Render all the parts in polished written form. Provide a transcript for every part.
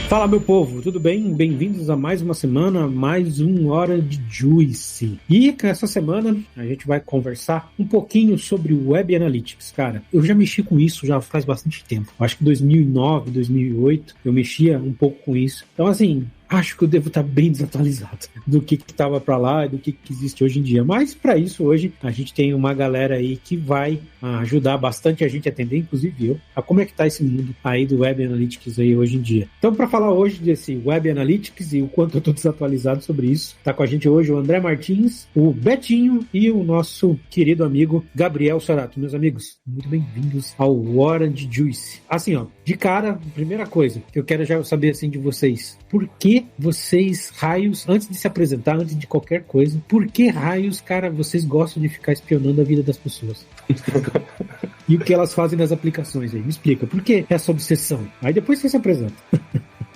Fala, meu povo, tudo bem? Bem-vindos a mais uma semana, mais uma hora de Juice. E essa semana a gente vai conversar um pouquinho sobre o Web Analytics. Cara, eu já mexi com isso já faz bastante tempo. Acho que 2009, 2008 eu mexia um pouco com isso. Então, assim, acho que eu devo estar bem desatualizado do que estava para lá e do que existe hoje em dia. Mas para isso hoje a gente tem uma galera aí que vai ajudar bastante a gente a entender, inclusive eu, a como é que tá esse mundo aí do Web Analytics aí hoje em dia. Então, para falar hoje desse Web Analytics e o quanto eu estou desatualizado sobre isso, tá com a gente hoje o André Martins, o Betinho e o nosso querido amigo Gabriel Sorato. Meus amigos, muito bem-vindos ao Orange Juice. Assim, ó, de cara, primeira coisa que eu quero já saber assim de vocês, por que vocês, raios, antes de se apresentar, antes de qualquer coisa, por que raios, cara, vocês gostam de ficar espionando a vida das pessoas? E o que elas fazem nas aplicações aí? Me explica, por que essa obsessão? Aí depois você se apresenta.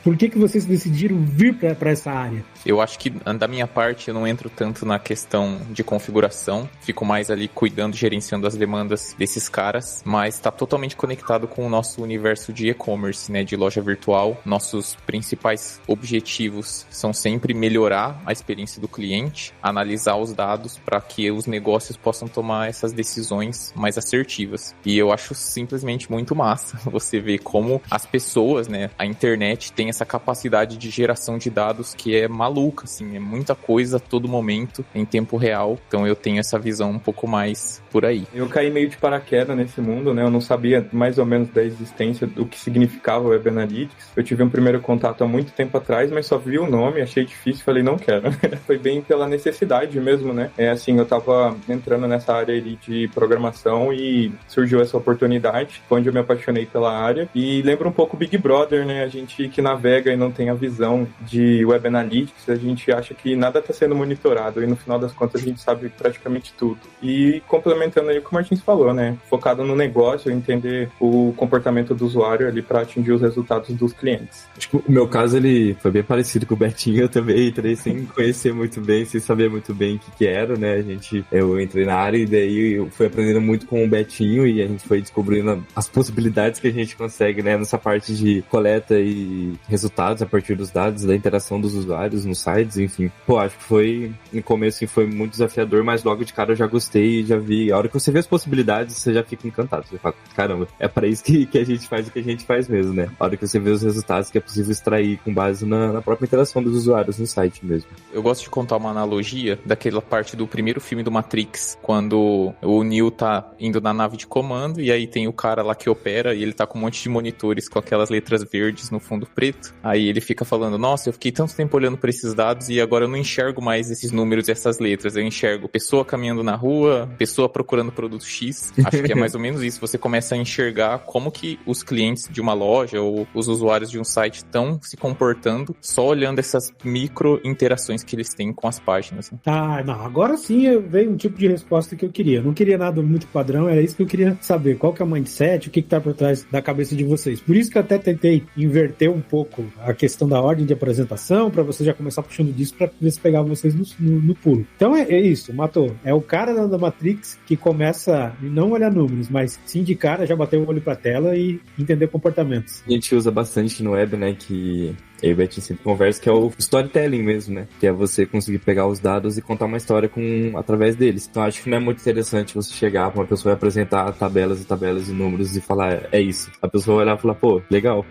Por que vocês decidiram vir para essa área? Eu acho que, da minha parte, eu não entro tanto na questão de configuração. Fico mais ali cuidando, gerenciando as demandas desses caras. Mas está totalmente conectado com o nosso universo de e-commerce, né? De loja virtual. Nossos principais objetivos são sempre melhorar a experiência do cliente, analisar os dados para que os negócios possam tomar essas decisões mais assertivas. E eu acho simplesmente muito massa você ver como as pessoas, né? A internet tem essa capacidade de geração de dados que é maluca, assim, é muita coisa a todo momento, em tempo real, então eu tenho essa visão um pouco mais por aí. Eu caí meio de paraquedas nesse mundo, né, eu não sabia mais ou menos da existência do que significava o Web Analytics, eu tive um primeiro contato há muito tempo atrás, mas só vi o nome, achei difícil, falei, não quero. Foi bem pela necessidade mesmo, né, assim, eu tava entrando nessa área ali de programação e surgiu essa oportunidade, foi onde eu me apaixonei pela área, e lembra um pouco o Big Brother, né, a gente que navega e não tem a visão de Web Analytics, a gente acha que nada está sendo monitorado e no final das contas a gente sabe praticamente tudo. E complementando aí o que o Martins falou, né? Focado no negócio, entender o comportamento do usuário ali para atingir os resultados dos clientes. Acho que o meu caso ele foi bem parecido com o Betinho, eu também entrei sem conhecer muito bem, sem saber muito bem o que era, né? Eu entrei na área e daí eu fui aprendendo muito com o Betinho e a gente foi descobrindo as possibilidades que a gente consegue, né? Nessa parte de coleta e resultados a partir dos dados, da interação dos usuários nos sites, enfim. Pô, acho que foi, no começo, assim, foi muito desafiador, mas logo de cara eu já gostei, já vi. A hora que você vê as possibilidades, você já fica encantado. Você fala, caramba, é para isso que a gente faz o que a gente faz mesmo, né? A hora que você vê os resultados que é possível extrair com base na própria interação dos usuários no site mesmo. Eu gosto de contar uma analogia daquela parte do primeiro filme do Matrix, quando o Neo tá indo na nave de comando e aí tem o cara lá que opera e ele tá com um monte de monitores com aquelas letras verdes no fundo preto. Aí ele fica falando, nossa, eu fiquei tanto tempo olhando para esses dados e agora eu não enxergo mais esses números e essas letras. Eu enxergo pessoa caminhando na rua, pessoa procurando produto X. Acho que é mais ou menos isso. Você começa a enxergar como que os clientes de uma loja ou os usuários de um site estão se comportando só olhando essas micro interações que eles têm com as páginas. Né? Ah, não, agora sim veio um tipo de resposta que eu queria. Eu não queria nada muito padrão, era isso que eu queria saber. Qual que é o mindset, o que tá por trás da cabeça de vocês. Por isso que eu até tentei inverter um pouco a questão da ordem de apresentação, para você já começar puxando disso para ver se pegar vocês no pulo. Então é isso, matou. É o cara da Matrix que começa a não olhar números, mas sim de cara já bater o olho pra tela e entender comportamentos. A gente usa bastante no web, né, que eu e o Betinho sempre conversa, que é o storytelling mesmo, né? Que é você conseguir pegar os dados e contar uma história através deles. Então acho que não é muito interessante você chegar pra uma pessoa e apresentar tabelas e tabelas e números e falar, é isso. A pessoa vai olhar e falar, pô, legal.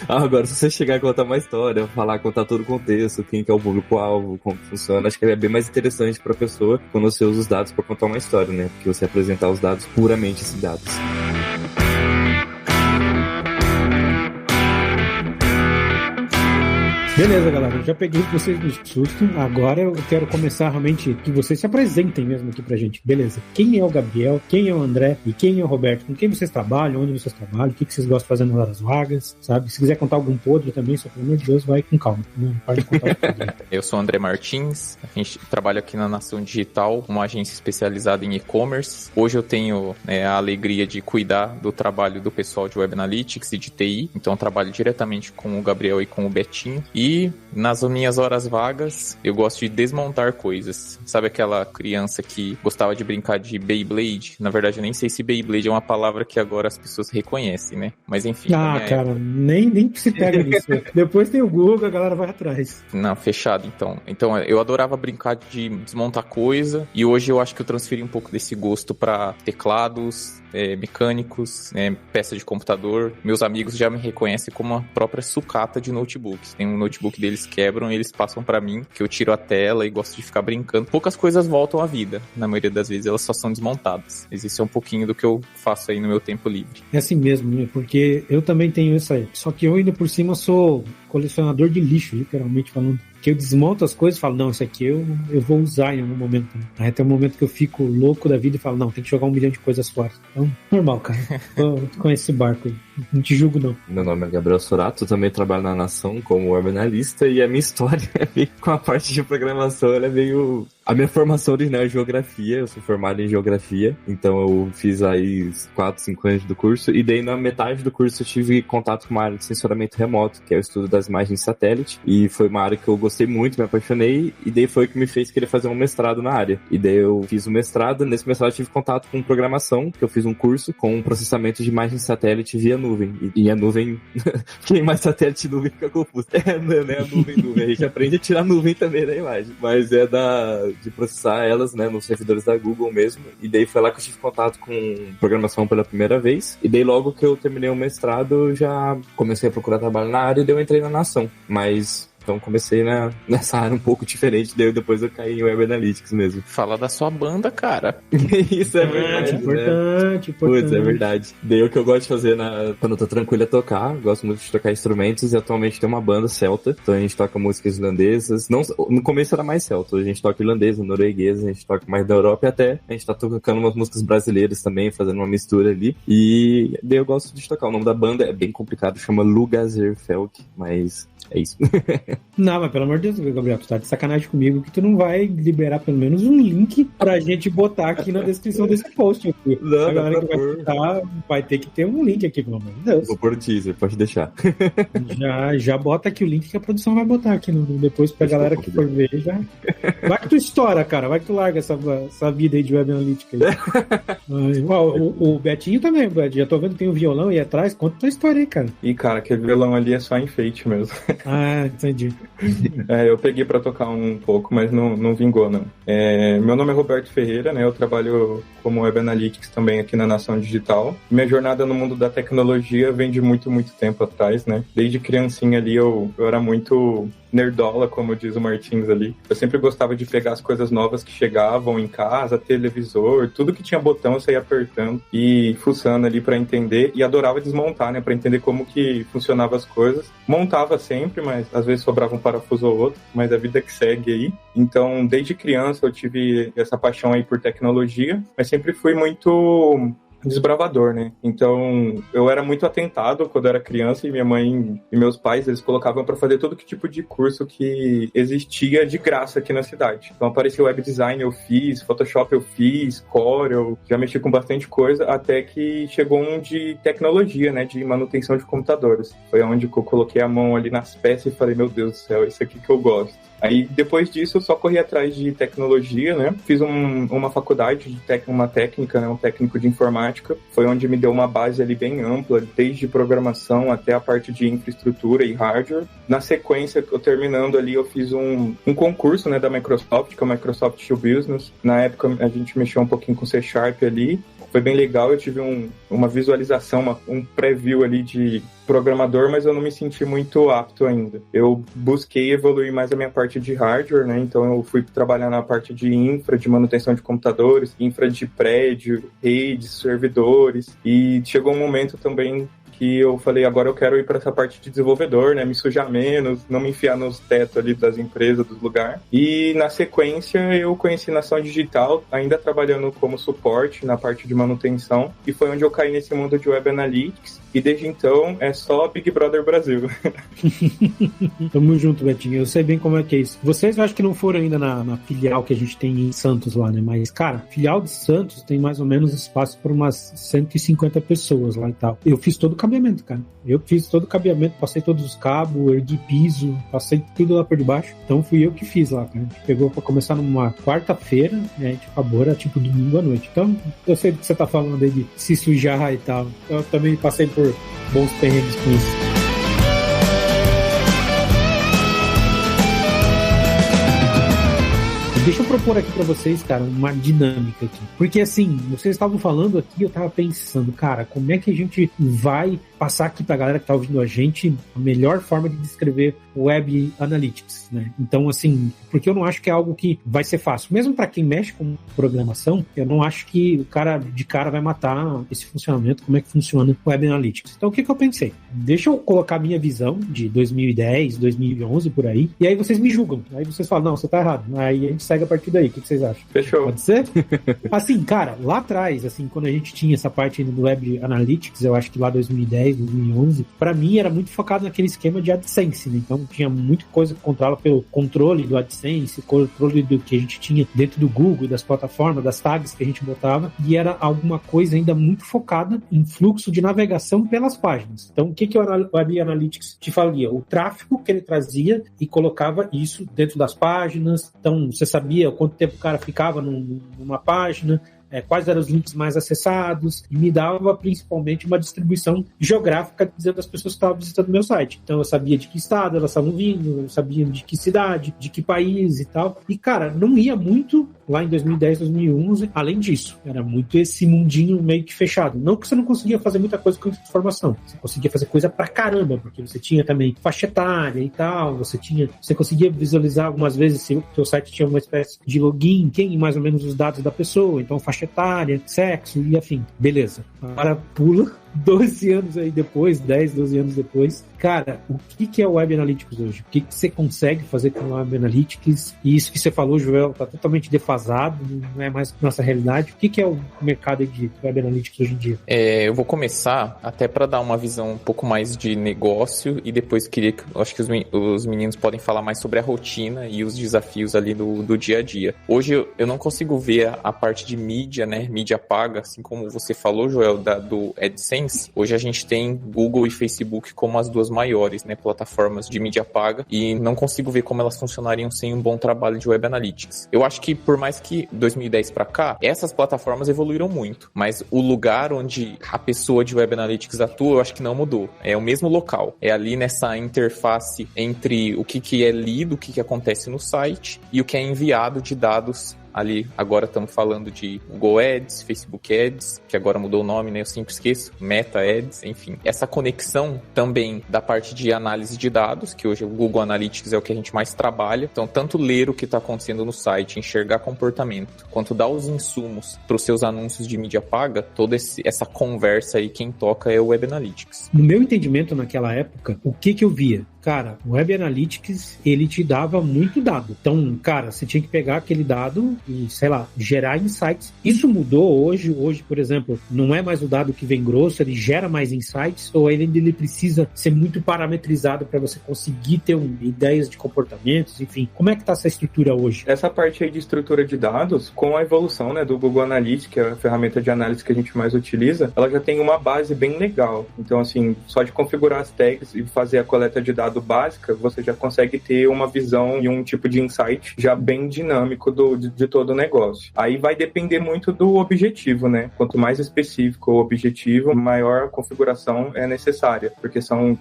Agora se você chegar e contar uma história, contar todo o contexto, quem que é o público-alvo, como funciona, acho que é bem mais interessante pra pessoa quando você usa os dados pra contar uma história, né? Porque você apresentar os dados, puramente esses dados. Beleza, galera, eu já peguei vocês no susto, agora eu quero começar realmente que vocês se apresentem mesmo aqui pra gente, beleza? Quem é o Gabriel, quem é o André e quem é o Roberto? Com quem vocês trabalham, onde vocês trabalham, o que vocês gostam de fazer nas horas vagas, sabe? Se quiser contar algum podre também, só pelo amor de Deus, vai com calma, não pode contar o podre. Eu sou o André Martins, a gente trabalha aqui na Nação Digital, uma agência especializada em e-commerce. Hoje eu tenho a alegria de cuidar do trabalho do pessoal de Web Analytics e de TI, então eu trabalho diretamente com o Gabriel e com o Betinho. E E nas minhas horas vagas, eu gosto de desmontar coisas. Sabe aquela criança que gostava de brincar de Beyblade? Na verdade, eu nem sei se Beyblade é uma palavra que agora as pessoas reconhecem, né? Mas enfim. Cara, nem se pega nisso. Depois tem o Google, a galera vai atrás. Não, fechado, então. Então, eu adorava brincar de desmontar coisa. E hoje eu acho que eu transferi um pouco desse gosto pra teclados, mecânicos, peça de computador. Meus amigos já me reconhecem como a própria sucata de notebooks. Tem um notebook deles quebram e eles passam pra mim, que eu tiro a tela e gosto de ficar brincando. Poucas coisas voltam à vida. Na maioria das vezes elas só são desmontadas. Existe um pouquinho do que eu faço aí no meu tempo livre. É assim mesmo, né? Porque eu também tenho isso aí. Só que eu ainda por cima sou colecionador de lixo, literalmente falando. Que eu desmonto as coisas e falo, não, isso aqui eu vou usar em algum momento. Aí tem um momento que eu fico louco da vida e falo, não, tem que jogar 1 milhão de coisas fora. Então, normal, cara. Tô com esse barco aí. Não te julgo, não. Meu nome é Gabriel Sorato, também trabalho na Nação como web analista e a minha história é meio, com a parte de programação, ela é meio... A minha formação original é geografia, eu sou formado em geografia, então eu fiz aí 4, 5 anos do curso, e daí na metade do curso eu tive contato com uma área de sensoramento remoto, que é o estudo das imagens de satélite, e foi uma área que eu gostei muito, me apaixonei, e daí foi o que me fez querer fazer um mestrado na área. E daí eu fiz o mestrado, nesse mestrado eu tive contato com programação, que eu fiz um curso com processamento de imagens de satélite via nuvem, e a nuvem, quem mais satélite e nuvem fica confuso. Não é a nuvem, a gente aprende a tirar nuvem também da imagem, mas é de processar elas, né, nos servidores da Google mesmo, e daí foi lá que eu tive contato com programação pela primeira vez, e daí logo que eu terminei o mestrado, eu já comecei a procurar trabalho na área e daí eu entrei na Nação, mas... Então comecei nessa área um pouco diferente, daí depois eu caí em Web Analytics mesmo. Fala da sua banda, cara. Isso é verdade. Importante. Putz, é verdade. Daí o que eu gosto de fazer quando eu tô tranquilo é tocar. Gosto muito de tocar instrumentos e atualmente tem uma banda celta. Então a gente toca músicas irlandesas. Não, no começo era mais celta, hoje a gente toca irlandesa, norueguesa, a gente toca mais da Europa e até a gente tá tocando umas músicas brasileiras também, fazendo uma mistura ali. E daí eu gosto de tocar. O nome da banda é bem complicado, chama Lugazerfelk, mas... é isso. Não, mas pelo amor de Deus, Gabriel, tu tá de sacanagem comigo que tu não vai liberar pelo menos um link pra gente botar aqui na descrição desse post aqui. Não, a galera que vai escutar vai ter que ter um link aqui, pelo amor de Deus. Vou pôr o teaser, pode deixar. Já bota aqui o link que a produção vai botar aqui depois pra galera que for ver já. Vai que tu estoura, cara, vai que tu larga essa vida aí de web analítica aí. O Betinho também, já tô vendo que tem um violão aí atrás, conta tua história aí, cara. E cara, aquele violão ali é só enfeite mesmo. Ah, entendi. Eu peguei pra tocar um pouco, mas não vingou, não. Meu nome é Roberto Ferreira, né? Eu trabalho como Web Analytics também aqui na Nação Digital. Minha jornada no mundo da tecnologia vem de muito, muito tempo atrás, né? Desde criancinha ali eu era muito nerdola, como diz o Martins ali. Eu sempre gostava de pegar as coisas novas que chegavam em casa, televisor, tudo que tinha botão eu saía apertando e fuçando ali pra entender, e adorava desmontar, né, pra entender como que funcionavam as coisas. Montava sempre, mas às vezes sobrava um parafuso ou outro, mas a vida que segue aí. Então, desde criança eu tive essa paixão aí por tecnologia, mas sempre fui muito desbravador, né? Então, eu era muito atentado quando eu era criança e minha mãe e meus pais, eles colocavam pra fazer todo que tipo de curso que existia de graça aqui na cidade. Então, apareceu web design, eu fiz, Photoshop eu fiz, Core, eu já mexi com bastante coisa, até que chegou um de tecnologia, né? De manutenção de computadores. Foi onde eu coloquei a mão ali nas peças e falei, meu Deus do céu, isso aqui que eu gosto. Aí, depois disso, eu só corri atrás de tecnologia, né? Fiz uma faculdade de uma técnica, né? Um técnico de informática. Foi onde me deu uma base ali bem ampla, desde programação até a parte de infraestrutura e hardware. Na sequência, eu terminando ali, eu fiz um concurso, né? Da Microsoft, que é o Microsoft Show Business. Na época, a gente mexeu um pouquinho com C# ali. Foi bem legal, eu tive uma visualização, um preview ali de programador, mas eu não me senti muito apto ainda. Eu busquei evoluir mais a minha parte de hardware, né? Então eu fui trabalhar na parte de infra, de manutenção de computadores, infra de prédio, redes, servidores, e chegou um momento também que eu falei, agora eu quero ir para essa parte de desenvolvedor, né? Me sujar menos, não me enfiar nos tetos ali das empresas, dos lugares. E na sequência eu conheci Nação Digital, ainda trabalhando como suporte na parte de manutenção, e foi onde eu caí nesse mundo de Web Analytics. e desde então é só Big Brother Brasil. Tamo junto, Betinho. Eu sei bem como é que é isso. Vocês eu acho que não foram ainda na filial que a gente tem em Santos lá, né? Mas, cara, filial de Santos tem mais ou menos espaço para umas 150 pessoas lá e tal. Eu fiz todo o cabeamento, cara. Eu fiz todo o cabeamento, passei todos os cabos, ergui piso, passei tudo lá por debaixo. Então fui eu que fiz lá, cara. A gente pegou pra começar numa quarta-feira, né? A gente acabou, era tipo domingo à noite. Então, eu sei do que você tá falando aí de se sujar e tal. Eu também passei por bons perrengues com isso. Deixa eu propor aqui pra vocês, cara, uma dinâmica aqui. Porque, assim, vocês estavam falando aqui, eu tava pensando, cara, como é que a gente vai passar aqui pra galera que tá ouvindo a gente a melhor forma de descrever Web Analytics, né? Então, assim, porque eu não acho que é algo que vai ser fácil. Mesmo pra quem mexe com programação, eu não acho que o cara de cara vai matar esse funcionamento, como é que funciona o Web Analytics. Então, o que eu pensei? Deixa eu colocar a minha visão de 2010, 2011, por aí, e aí vocês me julgam. Aí vocês falam, não, você tá errado. Aí a gente segue a partir daí. O que vocês acham? Fechou. Pode ser? Assim, cara, lá atrás, assim, quando a gente tinha essa parte do Web Analytics, eu acho que lá 2010, 2011, pra mim era muito focado naquele esquema de AdSense, né? Então tinha muita coisa que controlava pelo controle do AdSense, controle do que a gente tinha dentro do Google, das plataformas, das tags que a gente botava, e era alguma coisa ainda muito focada em fluxo de navegação pelas páginas. Então o que o Web Analytics te fazia? O tráfego que ele trazia e colocava isso dentro das páginas. Então você sabia quanto tempo o cara ficava numa página, quais eram os links mais acessados, e me dava principalmente uma distribuição geográfica dizendo das pessoas que estavam visitando o meu site. Então eu sabia de que estado elas estavam vindo, eu sabia de que cidade, de que país e tal. E, cara, não ia muito lá em 2010, 2011, além disso. Era muito esse mundinho meio que fechado. Não que você não conseguia fazer muita coisa com informação. Você conseguia fazer coisa pra caramba, porque você tinha também faixa etária e tal, você conseguia visualizar algumas vezes se o seu site tinha uma espécie de login, quem mais ou menos os dados da pessoa, então faixa etária, sexo e afim. Beleza. Agora pula 12 anos aí depois, 10, 12 anos depois. Cara, o que é o Web Analytics hoje? O que você consegue fazer com o Web Analytics? E isso que você falou, Joel, tá totalmente defasado, não é mais nossa realidade. O que é o mercado de Web Analytics hoje em dia? Eu vou começar até para dar uma visão um pouco mais de negócio e depois acho que os meninos podem falar mais sobre a rotina e os desafios ali do dia a dia. Hoje eu não consigo ver a parte de mídia, né? Mídia paga, assim como você falou, Joel, do AdSense. Hoje a gente tem Google e Facebook como as duas maiores, né, plataformas de mídia paga, e não consigo ver como elas funcionariam sem um bom trabalho de Web Analytics. Eu acho que por mais que 2010 para cá, essas plataformas evoluíram muito, mas o lugar onde a pessoa de Web Analytics atua, eu acho que não mudou. É o mesmo local. É ali nessa interface entre o que é lido, o que acontece no site e o que é enviado de dados. Ali, agora estamos falando de Google Ads, Facebook Ads, que agora mudou o nome, né? Eu sempre esqueço. Meta Ads, enfim. Essa conexão também da parte de análise de dados, que hoje o Google Analytics é o que a gente mais trabalha. Então, tanto ler o que está acontecendo no site, enxergar comportamento, quanto dar os insumos para os seus anúncios de mídia paga, toda essa conversa aí, quem toca é o Web Analytics. No meu entendimento naquela época, o que eu via? Cara, o Web Analytics, ele te dava muito dado. Então, cara, você tinha que pegar aquele dado e, sei lá, gerar insights. Isso mudou hoje. Hoje, por exemplo, não é mais o dado que vem grosso, ele gera mais insights, ou ele precisa ser muito parametrizado para você conseguir ter ideias de comportamentos, enfim. Como é que tá essa estrutura hoje? Essa parte aí de estrutura de dados, com a evolução, né, do Google Analytics, que é a ferramenta de análise que a gente mais utiliza, ela já tem uma base bem legal. Então, assim, só de configurar as tags e fazer a coleta de dados básica, você já consegue ter uma visão e um tipo de insight já bem dinâmico de todo o negócio. Aí vai depender muito do objetivo, né? Quanto mais específico o objetivo, maior a configuração é necessária, porque são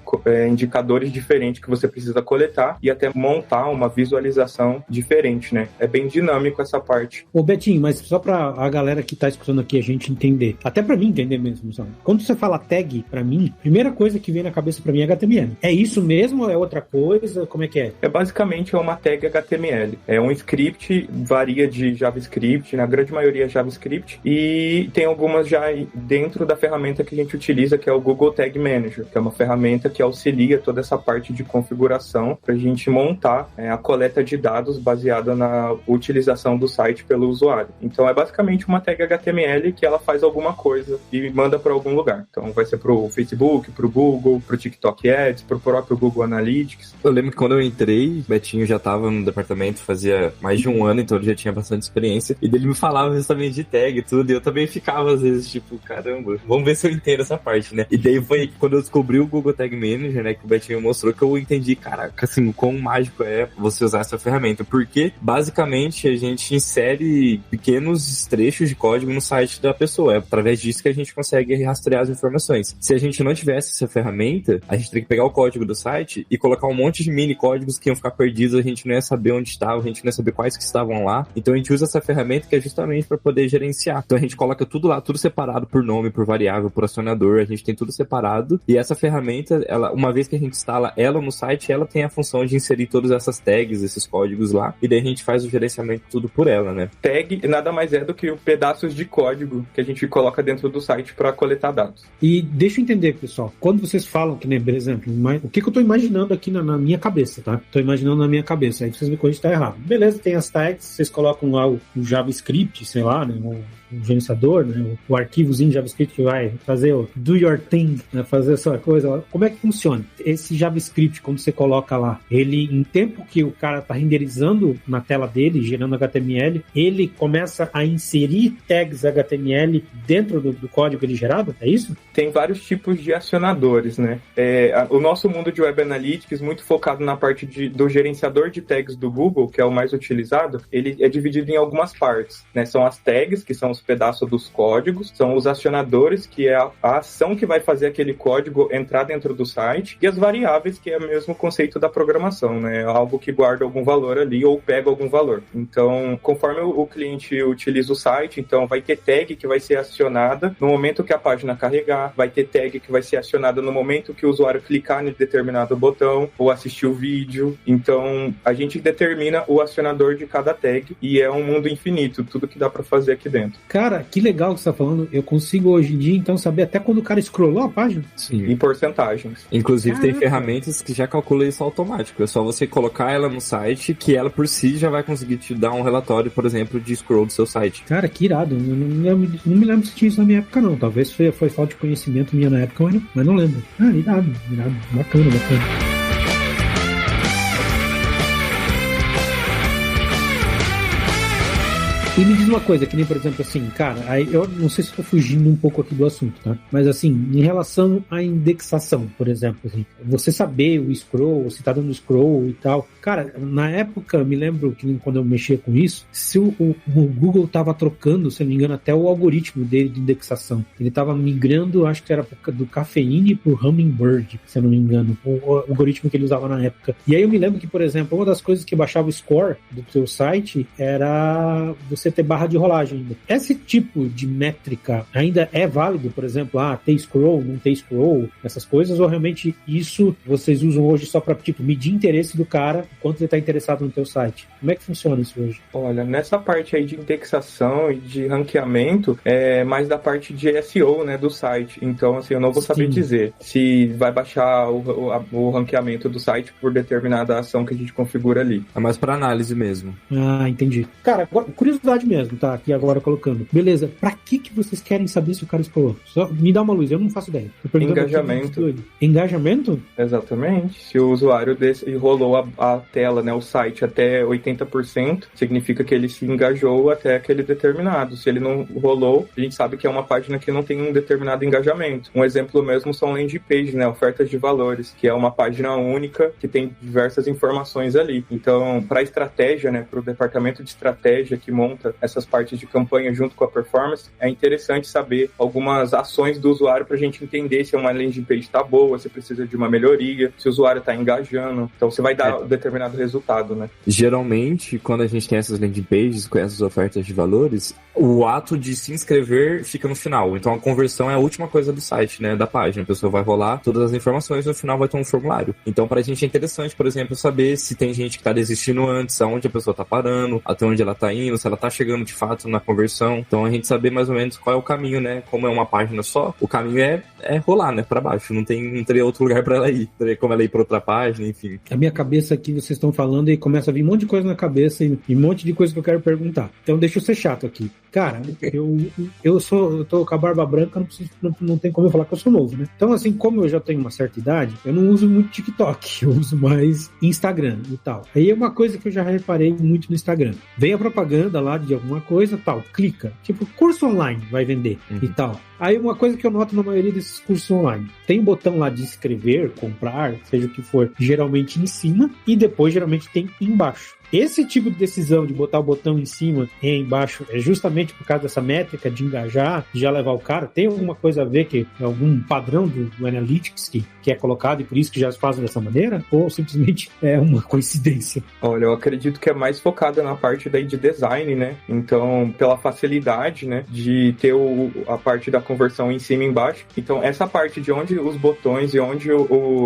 indicadores diferentes que você precisa coletar e até montar uma visualização diferente, né? É bem dinâmico essa parte. Ô Betinho, mas só pra a galera que tá escutando aqui a gente entender, até pra mim entender mesmo, sabe? Quando você fala tag, pra mim, a primeira coisa que vem na cabeça pra mim é HTML. É isso mesmo mesmo ou é outra coisa? Como é que é? Basicamente uma tag HTML. É um script, varia de JavaScript, na grande maioria é JavaScript, e tem algumas já dentro da ferramenta que a gente utiliza, que é o Google Tag Manager, que é uma ferramenta que auxilia toda essa parte de configuração para a gente montar a coleta de dados baseada na utilização do site pelo usuário. Então é basicamente uma tag HTML que ela faz alguma coisa e manda para algum lugar. Então vai ser para o Facebook, para o Google, para o TikTok Ads, para o próprio Google Analytics. Eu lembro que quando eu entrei, o Betinho já estava no departamento fazia mais de um ano, então ele já tinha bastante experiência, e dele me falava justamente de tag e tudo, e eu também ficava às vezes tipo, caramba, vamos ver se eu entendo essa parte, né? E daí foi quando eu descobri o Google Tag Manager, né, que o Betinho mostrou, que eu entendi, caraca, assim, o quão mágico é você usar essa ferramenta, porque basicamente a gente insere pequenos trechos de código no site da pessoa, é através disso que a gente consegue rastrear as informações. Se a gente não tivesse essa ferramenta, a gente teria que pegar o código do site e colocar um monte de mini códigos que iam ficar perdidos, a gente não ia saber onde estava, a gente não ia saber quais que estavam lá. Então a gente usa essa ferramenta que é justamente para poder gerenciar. Então a gente coloca tudo lá, tudo separado por nome, por variável, por acionador, a gente tem tudo separado, e essa ferramenta, ela, uma vez que a gente instala ela no site, ela tem a função de inserir todas essas tags, esses códigos lá, e daí a gente faz o gerenciamento tudo por ela, né? Tag nada mais é do que pedaços de código que a gente coloca dentro do site para coletar dados. E deixa eu entender, pessoal, quando vocês falam, que nem, por exemplo, o que eu tô imaginando aqui na minha cabeça, tá? Tô imaginando na minha cabeça, aí vocês me corrigem se tá errado. Beleza, tem as tags, vocês colocam lá o JavaScript, sei lá, né, o gerenciador, né, o arquivozinho JavaScript que vai fazer o do your thing, né, fazer essa coisa. Como é que funciona? Esse JavaScript, quando você coloca lá, ele, em tempo que o cara tá renderizando na tela dele, gerando HTML, ele começa a inserir tags HTML dentro do código ele gerado? É isso? Tem vários tipos de acionadores, né? O nosso mundo de Web Analytics, muito focado na parte do gerenciador de tags do Google, que é o mais utilizado, ele é dividido em algumas partes, né? São as tags, que são os pedaços dos códigos, são os acionadores, que é a ação que vai fazer aquele código entrar dentro do site, e as variáveis, que é o mesmo conceito da programação, né? Algo que guarda algum valor ali ou pega algum valor. Então, conforme o cliente utiliza o site, então vai ter tag que vai ser acionada no momento que a página carregar, vai ter tag que vai ser acionada no momento que o usuário clicar em determinado botão ou assistir o vídeo. Então, a gente determina o acionador de cada tag e é um mundo infinito, tudo que dá para fazer aqui dentro. Cara, que legal que você tá falando. Eu consigo hoje em dia, então, saber até quando o cara scrollou a página? Sim. Em porcentagens. Inclusive, tem ferramentas que já calculam isso automático. É só você colocar ela no site, que ela por si já vai conseguir te dar um relatório, por exemplo, de scroll do seu site. Cara, que irado. Não me lembro se tinha isso na minha época, não. Talvez foi falta de conhecimento minha na época, mas não lembro. Ah, irado. Bacana. E me diz uma coisa, que nem, por exemplo, assim, cara, aí eu não sei se estou fugindo um pouco aqui do assunto, tá? Mas, assim, em relação à indexação, por exemplo, assim, você saber o scroll, se tá dando scroll e tal. Cara, na época, eu me lembro que quando eu mexia com isso, se o Google tava trocando, se eu não me engano, até o algoritmo dele de indexação. Ele tava migrando, acho que era do Cafeine pro Hummingbird, se eu não me engano, o algoritmo que ele usava na época. E aí eu me lembro que, por exemplo, uma das coisas que baixava o score do seu site era você ter barra de rolagem ainda. Esse tipo de métrica ainda é válido, por exemplo, ter scroll, não ter scroll, essas coisas, ou realmente isso vocês usam hoje só para, tipo, medir interesse do cara, quanto ele está interessado no teu site? Como é que funciona isso hoje? Olha, nessa parte aí de indexação e de ranqueamento, é mais da parte de SEO, né, do site. Então, assim, eu não vou saber dizer se vai baixar o ranqueamento do site por determinada ação que a gente configura ali. É mais para análise mesmo. Ah, entendi. Cara, curiosidade mesmo, tá? Aqui agora colocando. Beleza, pra que vocês querem saber se o cara scrollou? Só me dá uma luz, eu não faço ideia. Engajamento. Engajamento? Exatamente. Se o usuário rolou a tela, né, o site até 80%, significa que ele se engajou até aquele determinado. Se ele não rolou, a gente sabe que é uma página que não tem um determinado engajamento. Um exemplo mesmo são landing page, né, ofertas de valores, que é uma página única que tem diversas informações ali. Então, para estratégia, né, para o departamento de estratégia que monta implementa essas partes de campanha junto com a performance, é interessante saber algumas ações do usuário para a gente entender se uma landing page está boa, se precisa de uma melhoria, se o usuário está engajando. Então, você vai dar determinado resultado, né? Geralmente, quando a gente tem essas landing pages com essas ofertas de valores, o ato de se inscrever fica no final. Então, a conversão é a última coisa do site, né? Da página. A pessoa vai rolar todas as informações e no final vai ter um formulário. Então, pra gente é interessante, por exemplo, saber se tem gente que tá desistindo antes, aonde a pessoa tá parando, até onde ela tá indo, se ela tá chegando de fato na conversão. Então, a gente saber mais ou menos qual é o caminho, né? Como é uma página só, o caminho é rolar, né? Pra baixo. Não teria outro lugar pra ela ir. Teria como ela ir pra outra página, enfim. A minha cabeça aqui, vocês estão falando e começa a vir um monte de coisa na cabeça e um monte de coisa que eu quero perguntar. Então, deixa eu ser chato aqui. Cara, eu tô com a barba branca, não tem como eu falar que eu sou novo, né? Então, assim, como eu já tenho uma certa idade, eu não uso muito TikTok, eu uso mais Instagram e tal. Aí é uma coisa que eu já reparei muito no Instagram. Vem a propaganda lá de alguma coisa, tal, clica. Tipo, curso online vai vender e tal. Aí uma coisa que eu noto na maioria desses cursos online, tem um botão lá de inscrever, comprar, seja o que for, geralmente em cima, e depois geralmente tem embaixo. Esse tipo de decisão de botar o botão em cima e embaixo é justamente por causa dessa métrica de engajar, de já levar o cara? Tem alguma coisa a ver, que algum padrão do Analytics que é colocado e por isso que já se fazem dessa maneira? Ou simplesmente é uma coincidência? Olha, eu acredito que é mais focada na parte daí de design, né? Então, pela facilidade, né, de ter a parte da conversão em cima e embaixo. Então, essa parte de onde os botões e onde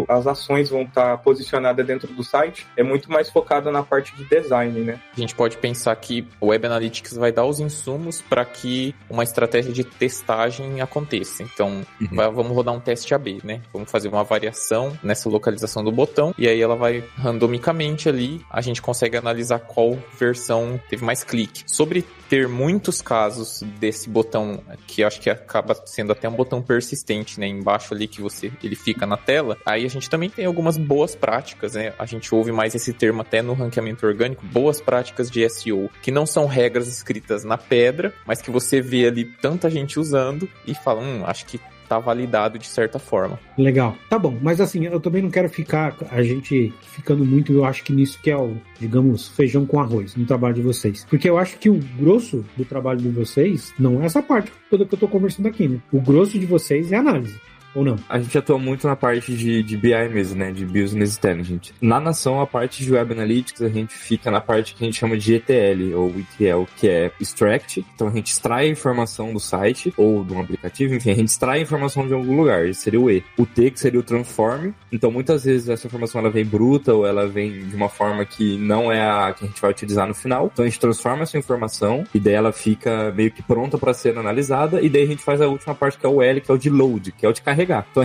as ações vão estar posicionadas dentro do site é muito mais focada na parte de design, né? A gente pode pensar que o Web Analytics vai dar os insumos para que uma estratégia de testagem aconteça. Então, vamos rodar um teste AB, né? Vamos fazer uma variação nessa localização do botão e aí ela vai randomicamente ali, a gente consegue analisar qual versão teve mais clique. Sobre ter muitos casos desse botão, que acho que acaba sendo até um botão persistente, né? Embaixo ali que ele fica na tela, aí a gente também tem algumas boas práticas, né? A gente ouve mais esse termo até no ranqueamento orgânico, boas práticas de SEO, que não são regras escritas na pedra, mas que você vê ali tanta gente usando e fala, acho que tá validado de certa forma. Legal. Tá bom, mas assim, eu também não quero ficar a gente ficando muito, eu acho que nisso que é o, digamos, feijão com arroz no trabalho de vocês. Porque eu acho que o grosso do trabalho de vocês não é essa parte toda que eu tô conversando aqui, né? O grosso de vocês é análise. Ou não? A gente atua muito na parte de BI mesmo, né? De Business Intelligence. Na Nação, a parte de Web Analytics, a gente fica na parte que a gente chama de ETL, ou ETL, que é Extract. Então, a gente extrai a informação do site, ou de um aplicativo, enfim, a gente extrai a informação de algum lugar. Esse seria o E. O T, que seria o Transform. Então, muitas vezes, essa informação ela vem bruta, ou ela vem de uma forma que não é a que a gente vai utilizar no final. Então, a gente transforma essa informação, e daí ela fica meio que pronta para ser analisada, e daí a gente faz a última parte, que é o L, que é o de Load, que é o de carregar. Então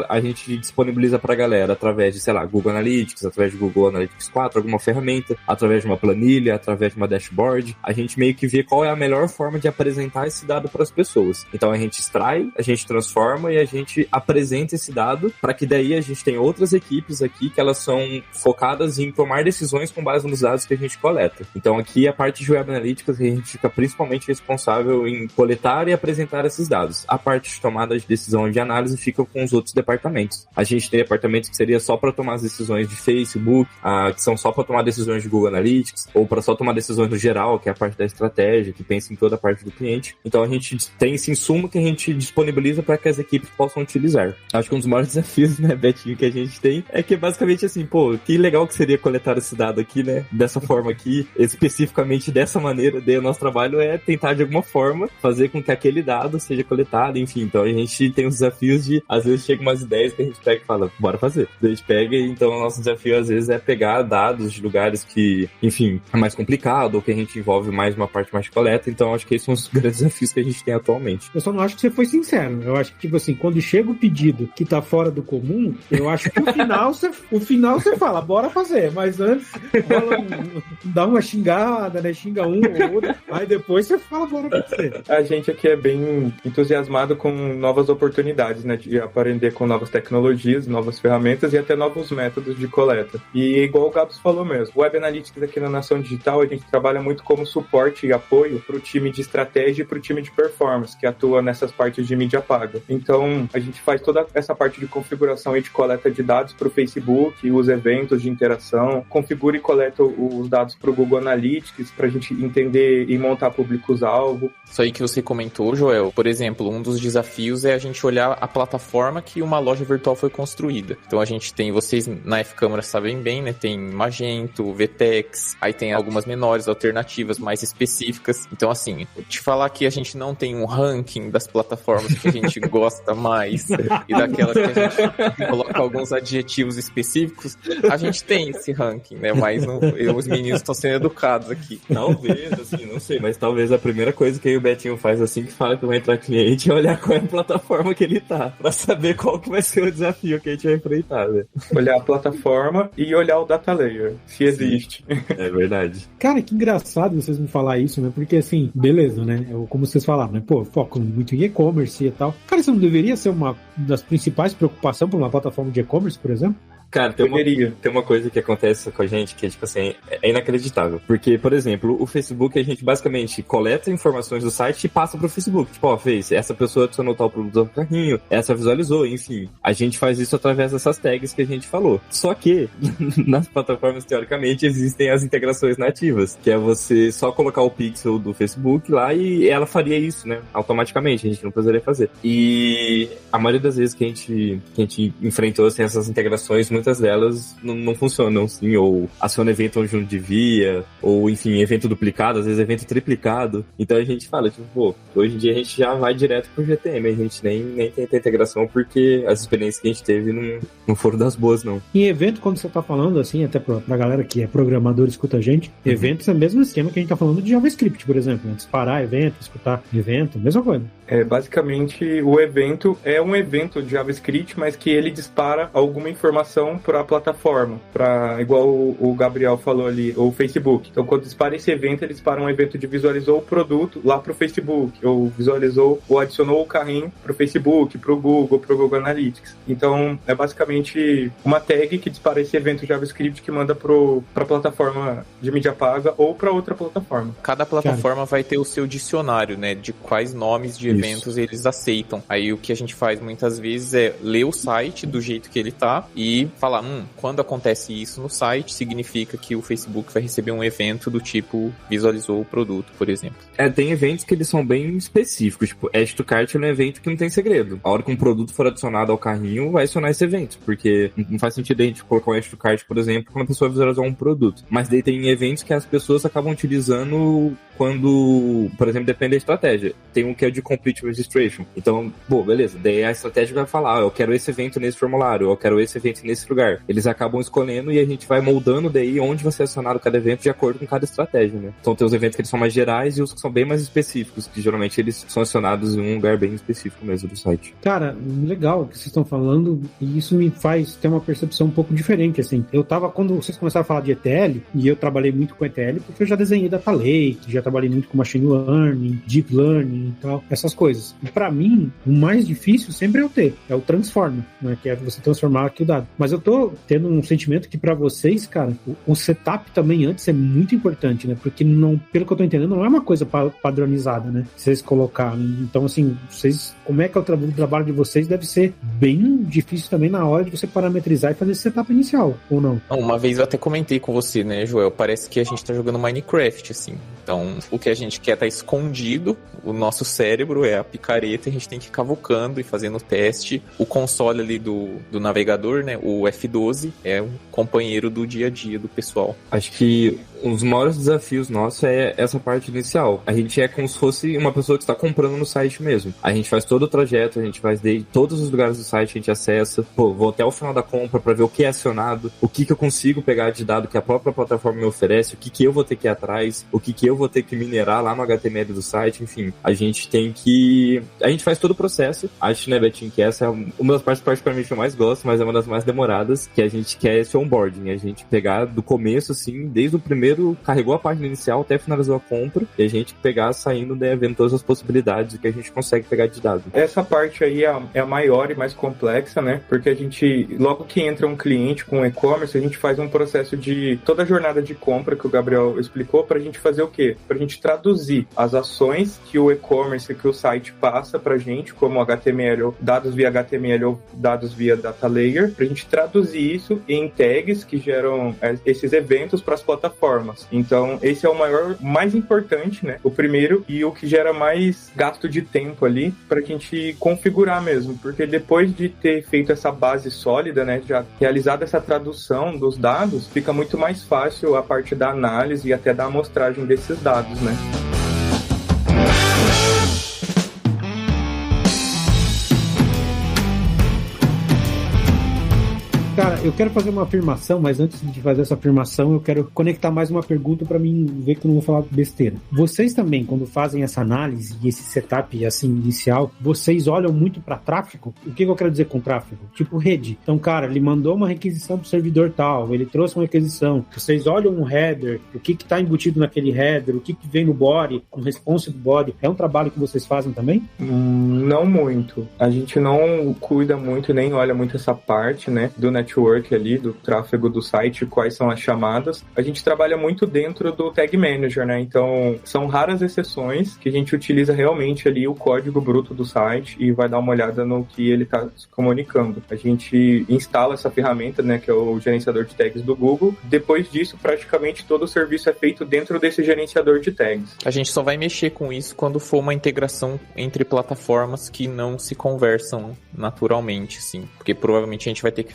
a gente disponibiliza pra galera através de, sei lá, Google Analytics, através de Google Analytics 4, alguma ferramenta, através de uma planilha, através de uma dashboard. A gente meio que vê qual é a melhor forma de apresentar esse dado para as pessoas. Então a gente extrai, a gente transforma e a gente apresenta esse dado para que daí a gente tem outras equipes aqui que elas são focadas em tomar decisões com base nos dados que a gente coleta. Então aqui a parte de Web Analytics a gente fica principalmente responsável em coletar e apresentar esses dados. A parte de tomada de decisão e de análise fica com os outros departamentos. A gente tem departamentos que seria só para tomar as decisões de Facebook, que são só para tomar decisões de Google Analytics, ou para só tomar decisões no geral, que é a parte da estratégia, que pensa em toda a parte do cliente. Então a gente tem esse insumo que a gente disponibiliza para que as equipes possam utilizar. Acho que um dos maiores desafios, né, Betinho, que a gente tem é que basicamente assim, pô, que legal que seria coletar esse dado aqui, né, dessa forma aqui, especificamente dessa maneira. Daí o nosso trabalho é tentar de alguma forma fazer com que aquele dado seja coletado, enfim. Então a gente tem os desafios de, às vezes chega umas ideias que a gente pega e fala, bora fazer. A gente pega e então o nosso desafio às vezes é pegar dados de lugares que, enfim, é mais complicado ou que a gente envolve mais uma parte mais de coleta. Então acho que esses são os grandes desafios que a gente tem atualmente. Eu só não acho que você foi sincero. Eu acho que, tipo assim, quando chega o pedido que tá fora do comum, eu acho que o final você fala, bora fazer. Mas antes, dá uma xingada, né? Xinga um ou outro. Aí depois você fala, bora fazer. A gente aqui é bem entusiasmado com novas oportunidades, né? de aprender com novas tecnologias, novas ferramentas e até novos métodos de coleta. E igual o Gabs falou mesmo, o Web Analytics aqui na Nação Digital, a gente trabalha muito como suporte e apoio para o time de estratégia e para o time de performance, que atua nessas partes de mídia paga. Então, a gente faz toda essa parte de configuração e de coleta de dados para o Facebook, os eventos de interação, configura e coleta os dados para o Google Analytics, para a gente entender e montar públicos-alvo. Isso aí que você comentou, Joel, por exemplo, um dos desafios é a gente olhar a plataforma que uma loja virtual foi construída. Então a gente tem, vocês na F-Câmara sabem bem, né? Tem Magento, VTEX, aí tem algumas menores, alternativas mais específicas. Então assim, te falar que a gente não tem um ranking das plataformas que a gente gosta mais e daquelas que a gente coloca alguns adjetivos específicos, a gente tem esse ranking, né? Mas os meninos estão sendo educados aqui. Talvez, assim, não sei, mas talvez a primeira coisa que o Betinho faz assim que fala que vai entrar cliente é olhar qual é a plataforma que ele tá, pra saber qual que vai ser o desafio que a gente vai enfrentar, né? Olhar a plataforma e olhar o data layer, se existe. É verdade. Cara, que engraçado vocês me falar isso, né? Porque assim, beleza, né? Como vocês falaram, né? Pô, foco muito em e-commerce e tal. Cara, isso não deveria ser uma das principais preocupações para uma plataforma de e-commerce, por exemplo? Cara, tem uma coisa que acontece com a gente que, tipo assim, é inacreditável. Porque, por exemplo, o Facebook, a gente basicamente coleta informações do site e passa pro Facebook. Tipo, ó, fez, essa pessoa adicionou tal produto no carrinho, essa visualizou, enfim. A gente faz isso através dessas tags que a gente falou. Só que, nas plataformas, teoricamente, existem as integrações nativas, que é você só colocar o pixel do Facebook lá e ela faria isso, né? Automaticamente, a gente não precisaria fazer. E a maioria das vezes que a gente enfrentou, assim, essas integrações, muitas delas não funcionam, assim, ou aciona evento onde não devia, ou, enfim, evento duplicado, às vezes evento triplicado. Então a gente fala, tipo, pô, hoje em dia a gente já vai direto pro GTM, a gente nem tenta integração porque as experiências que a gente teve não foram das boas, não. Em evento, quando você tá falando, assim, até pra galera que é programador e escuta a gente, eventos é o mesmo esquema que a gente tá falando de JavaScript, por exemplo, né? Disparar evento, escutar evento, mesma coisa. Basicamente, o evento é um evento de JavaScript, mas que ele dispara alguma informação para a plataforma, igual o Gabriel falou ali, ou o Facebook. Então, quando dispara esse evento, ele dispara um evento de visualizou o produto lá para o Facebook, ou visualizou ou adicionou o carrinho para o Facebook, para o Google Analytics. Então, é basicamente uma tag que dispara esse evento JavaScript que manda para a plataforma de mídia paga ou para outra plataforma. Cada plataforma vai ter o seu dicionário, né, de quais nomes de eventos eles aceitam. Aí o que a gente faz muitas vezes é ler o site do jeito que ele tá e falar, quando acontece isso no site, significa que o Facebook vai receber um evento do tipo visualizou o produto, por exemplo. Tem eventos que eles são bem específicos, tipo, Add to Cart é um evento que não tem segredo. A hora que um produto for adicionado ao carrinho, vai acionar esse evento, porque não faz sentido a gente colocar um Add to Cart, por exemplo, quando a pessoa visualizar um produto. Mas daí tem eventos que as pessoas acabam utilizando quando, por exemplo, depende da estratégia. Tem um que é de Complete Registration. Então, beleza, daí a estratégia vai falar, eu quero esse evento nesse formulário, eu quero esse evento nesse lugar. Eles acabam escolhendo e a gente vai moldando daí onde vai ser acionado cada evento de acordo com cada estratégia, né? Então tem os eventos que eles são mais gerais e os que são bem mais específicos, que geralmente eles são acionados em um lugar bem específico mesmo do site. Cara, legal o que vocês estão falando, e isso me faz ter uma percepção um pouco diferente, assim. Quando vocês começaram a falar de ETL, e eu trabalhei muito com ETL porque eu já desenhei Data Lake, já trabalhei muito com Machine Learning, Deep Learning e tal, essas coisas. E pra mim, o mais difícil sempre é o T, é o Transform, né? Que é você transformar aqui o dado. Mas eu tô tendo um sentimento que pra vocês, cara, o setup também antes é muito importante, né? Porque pelo que eu tô entendendo, não é uma coisa padronizada, né? Vocês colocaram. Então, assim, como é que é o trabalho de vocês deve ser bem difícil também na hora de você parametrizar e fazer esse setup inicial, ou não? Uma vez eu até comentei com você, né, Joel? Parece que a gente tá jogando Minecraft, assim. Então, o que a gente quer tá escondido, o nosso cérebro é a picareta, a gente tem que ir cavucando e fazendo o teste. O console ali do navegador, né, o F12, é um companheiro do dia a dia do pessoal. Acho que um dos maiores desafios nossos é essa parte inicial. A gente é como se fosse uma pessoa que está comprando no site mesmo. A gente faz todo o trajeto, a gente vai de todos os lugares do site, a gente acessa, vou até o final da compra para ver o que é acionado, o que eu consigo pegar de dado que a própria plataforma me oferece, o que eu vou ter que ir atrás, o que eu vou ter que minerar lá no HTML do site, enfim. A gente tem que que a gente faz todo o processo. Acho, né, Betinho, que essa é uma das partes particularmente que eu mais gosto, mas é uma das mais demoradas, que a gente quer esse onboarding. A gente pegar do começo, assim, desde o primeiro, carregou a página inicial até finalizou a compra, e a gente pegar saindo, né, vendo todas as possibilidades que a gente consegue pegar de dados. Essa parte aí é a maior e mais complexa, né? Porque a gente, logo que entra um cliente com e-commerce, a gente faz um processo de toda a jornada de compra que o Gabriel explicou, pra gente fazer o quê? Pra gente traduzir as ações que o e-commerce, que o site passa pra gente, como HTML, dados via HTML ou dados via data layer, pra gente traduzir isso em tags que geram esses eventos para as plataformas. Então, esse é o mais importante, né? O primeiro e o que gera mais gasto de tempo ali pra gente configurar mesmo, porque depois de ter feito essa base sólida, né, já realizado essa tradução dos dados, fica muito mais fácil a parte da análise e até da amostragem desses dados, né? Cara, eu quero fazer uma afirmação, mas antes de fazer essa afirmação, eu quero conectar mais uma pergunta para mim ver que eu não vou falar besteira. Vocês também, quando fazem essa análise e esse setup assim inicial, vocês olham muito para tráfego? O que eu quero dizer com tráfego? Tipo rede. Então, cara, ele mandou uma requisição pro servidor tal, ele trouxe uma requisição. Vocês olham um header, o que tá embutido naquele header, o que vem no body, um responsive body. É um trabalho que vocês fazem também? Não muito. A gente não cuida muito, nem olha muito essa parte, né, do network ali, do tráfego do site, quais são as chamadas. A gente trabalha muito dentro do Tag Manager, né? Então, são raras exceções que a gente utiliza realmente ali o código bruto do site e vai dar uma olhada no que ele está se comunicando. A gente instala essa ferramenta, né, que é o gerenciador de tags do Google. Depois disso, praticamente todo o serviço é feito dentro desse gerenciador de tags. A gente só vai mexer com isso quando for uma integração entre plataformas que não se conversam naturalmente, assim. Porque provavelmente a gente vai ter que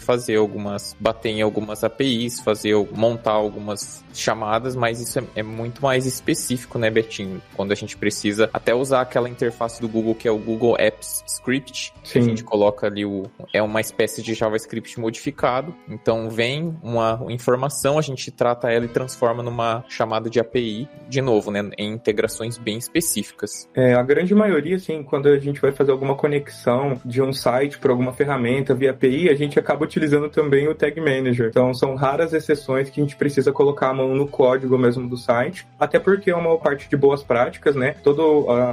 bater em algumas APIs, montar algumas chamadas, mas isso é muito mais específico, né, Betinho? Quando a gente precisa até usar aquela interface do Google, que é o Google Apps Script, que a gente coloca ali é uma espécie de JavaScript modificado, então vem uma informação, a gente trata ela e transforma numa chamada de API, de novo, né, em integrações bem específicas. A grande maioria, assim, quando a gente vai fazer alguma conexão de um site para alguma ferramenta via API, a gente acaba utilizando também o Tag Manager. Então, são raras exceções que a gente precisa colocar a mão no código mesmo do site, até porque é uma parte de boas práticas, né?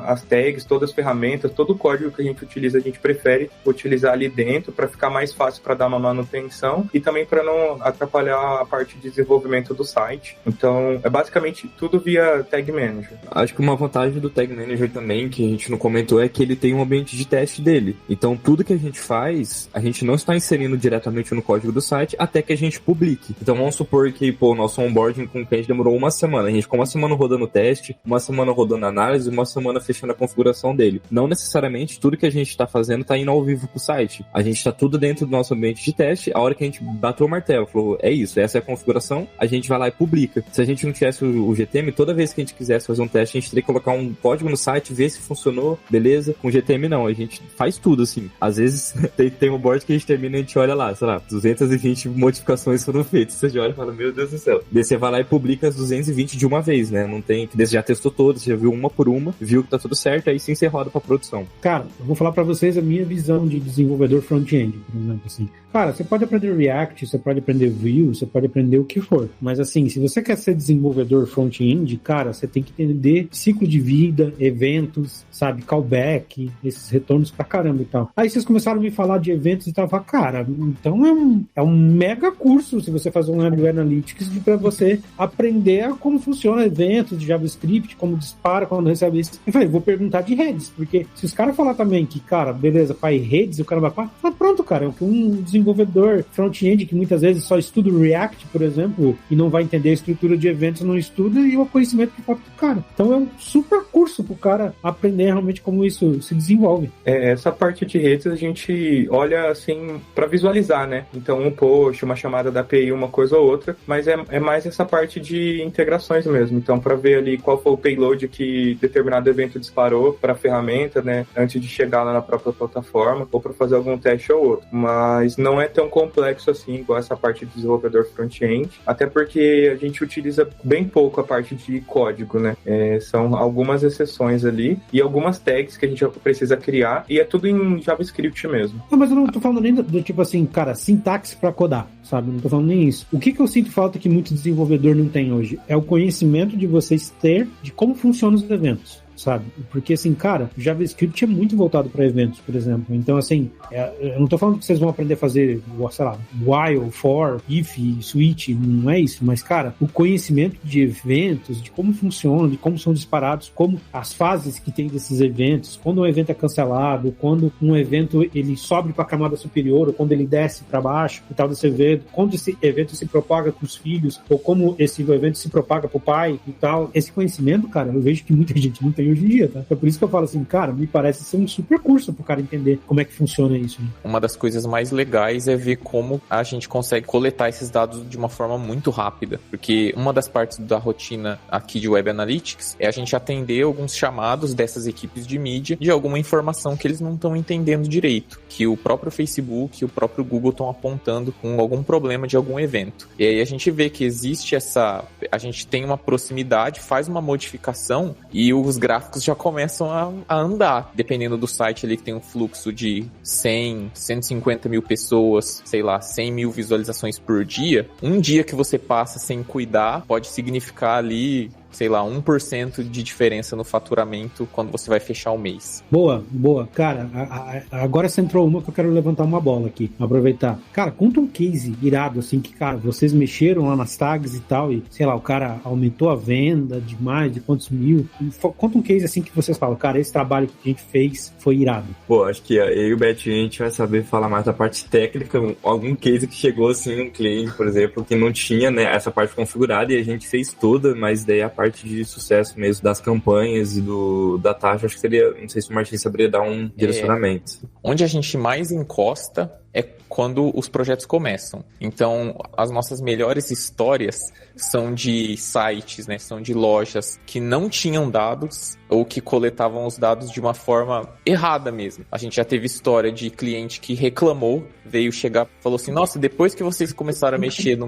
As tags, todas as ferramentas, todo o código que a gente utiliza, a gente prefere utilizar ali dentro para ficar mais fácil para dar uma manutenção e também para não atrapalhar a parte de desenvolvimento do site. Então, é basicamente tudo via Tag Manager. Acho que uma vantagem do Tag Manager também, que a gente não comentou, é que ele tem um ambiente de teste dele. Então, tudo que a gente faz, a gente não está inserindo diretamente no código do site até que a gente publique. Então vamos supor que o nosso onboarding com o cliente demorou uma semana. A gente ficou uma semana rodando o teste, uma semana rodando a análise, uma semana fechando a configuração dele. Não necessariamente tudo que a gente está fazendo está indo ao vivo pro site. A gente está tudo dentro do nosso ambiente de teste. A hora que a gente bateu o martelo, falou, é isso, essa é a configuração, a gente vai lá e publica. Se a gente não tivesse o GTM, toda vez que a gente quisesse fazer um teste, a gente teria que colocar um código no site, ver se funcionou, beleza. Com GTM não, a gente faz tudo assim. Às vezes tem um board que a gente termina e a gente olha lá, sei lá, 220 modificações foram feitas. Você já olha e fala, meu Deus do céu. Daí você vai lá e publica as 220 de uma vez, né? Não tem, que você já testou todas, você já viu uma por uma, viu que tá tudo certo, aí sim você roda pra produção. Cara, eu vou falar pra vocês a minha visão de desenvolvedor front-end, por exemplo, assim. Cara, você pode aprender React, você pode aprender Vue, você pode aprender o que for. Mas assim, se você quer ser desenvolvedor front-end, cara, você tem que entender ciclo de vida, eventos, sabe, callback, esses retornos pra caramba e tal. Aí vocês começaram a me falar de eventos e tal, cara, então é um mega curso se você fazer um Web Analytics pra você aprender como funciona eventos de JavaScript, como dispara, quando recebe isso. Eu falei, vou perguntar de redes, porque se os caras falar também que, cara, beleza, faz redes, o cara vai falar, pronto, cara, é o que um desenvolvedor front-end que muitas vezes só estuda o React, por exemplo, e não vai entender a estrutura de eventos, não estuda, e o conhecimento que falta pro cara. Então é um super curso pro cara aprender realmente como isso se desenvolve. Essa parte de redes a gente olha assim pra visualizar, né? Então um post, uma chamada da API, uma coisa ou outra, mas é mais essa parte de integrações mesmo. Então, para ver ali qual foi o payload que determinado evento disparou para a ferramenta, né, antes de chegar lá na própria plataforma, ou para fazer algum teste ou outro. Mas não é tão complexo assim, igual essa parte de desenvolvedor front-end, até porque a gente utiliza bem pouco a parte de código, né? São algumas exceções ali e algumas tags que a gente precisa criar, e é tudo em JavaScript mesmo. Não, mas eu não tô falando nem do tipo assim, cara, sintaxe para codar, sabe? Não tô falando nem isso. O que eu sinto falta que muito desenvolvedor não tem hoje é o conhecimento de vocês ter de como funcionam os eventos, sabe? Porque, assim, cara, o JavaScript é muito voltado para eventos, por exemplo. Então, assim, eu não tô falando que vocês vão aprender a fazer, sei lá, while, for, if, switch, não é isso. Mas, cara, o conhecimento de eventos, de como funcionam, de como são disparados, como as fases que tem desses eventos, quando um evento é cancelado, quando um evento ele sobe para a camada superior, ou quando ele desce para baixo e tal desse evento, quando esse evento se propaga com os filhos, ou como esse evento se propaga pro pai e tal. Esse conhecimento, cara, eu vejo que muita gente não tem hoje em dia, tá? É por isso que eu falo assim, cara, me parece ser um super curso pro cara entender como é que funciona isso, né? Uma das coisas mais legais é ver como a gente consegue coletar esses dados de uma forma muito rápida, porque uma das partes da rotina aqui de Web Analytics é a gente atender alguns chamados dessas equipes de mídia de alguma informação que eles não estão entendendo direito, que o próprio Facebook e o próprio Google estão apontando com algum problema de algum evento. E aí a gente vê que existe a gente tem uma proximidade, faz uma modificação e os gráficos já começam a andar, dependendo do site ali que tem um fluxo de 100, 150 mil pessoas, sei lá, 100 mil visualizações por dia. Um dia que você passa sem cuidar pode significar ali, sei lá, 1% de diferença no faturamento quando você vai fechar o mês. Boa. Cara, agora você entrou uma que eu quero levantar uma bola aqui, aproveitar. Cara, conta um case irado, assim, que, cara, vocês mexeram lá nas tags e tal, e, sei lá, o cara aumentou a venda de mais de quantos mil. Conta um case, assim, que vocês falam, cara, esse trabalho que a gente fez foi irado. Pô, acho que eu e o Betinho, a gente vai saber falar mais da parte técnica, algum case que chegou, assim, um cliente, por exemplo, que não tinha, né, essa parte configurada, e a gente fez toda, mas daí a parte de sucesso mesmo das campanhas e da taxa, acho que seria, não sei se o Martin saberia dar um direcionamento. Onde a gente mais encosta é quando os projetos começam. Então, as nossas melhores histórias são de sites, né? São de lojas que não tinham dados ou que coletavam os dados de uma forma errada mesmo. A gente já teve história de cliente que reclamou, veio chegar, falou assim, nossa, depois que vocês começaram a mexer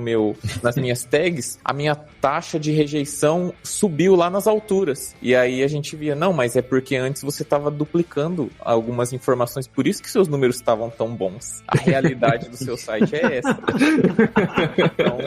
nas minhas tags, a minha taxa de rejeição subiu lá nas alturas. E aí a gente via, não, mas é porque antes você estava duplicando algumas informações, por isso que seus números estavam tão bons. A realidade do seu site é essa. Então,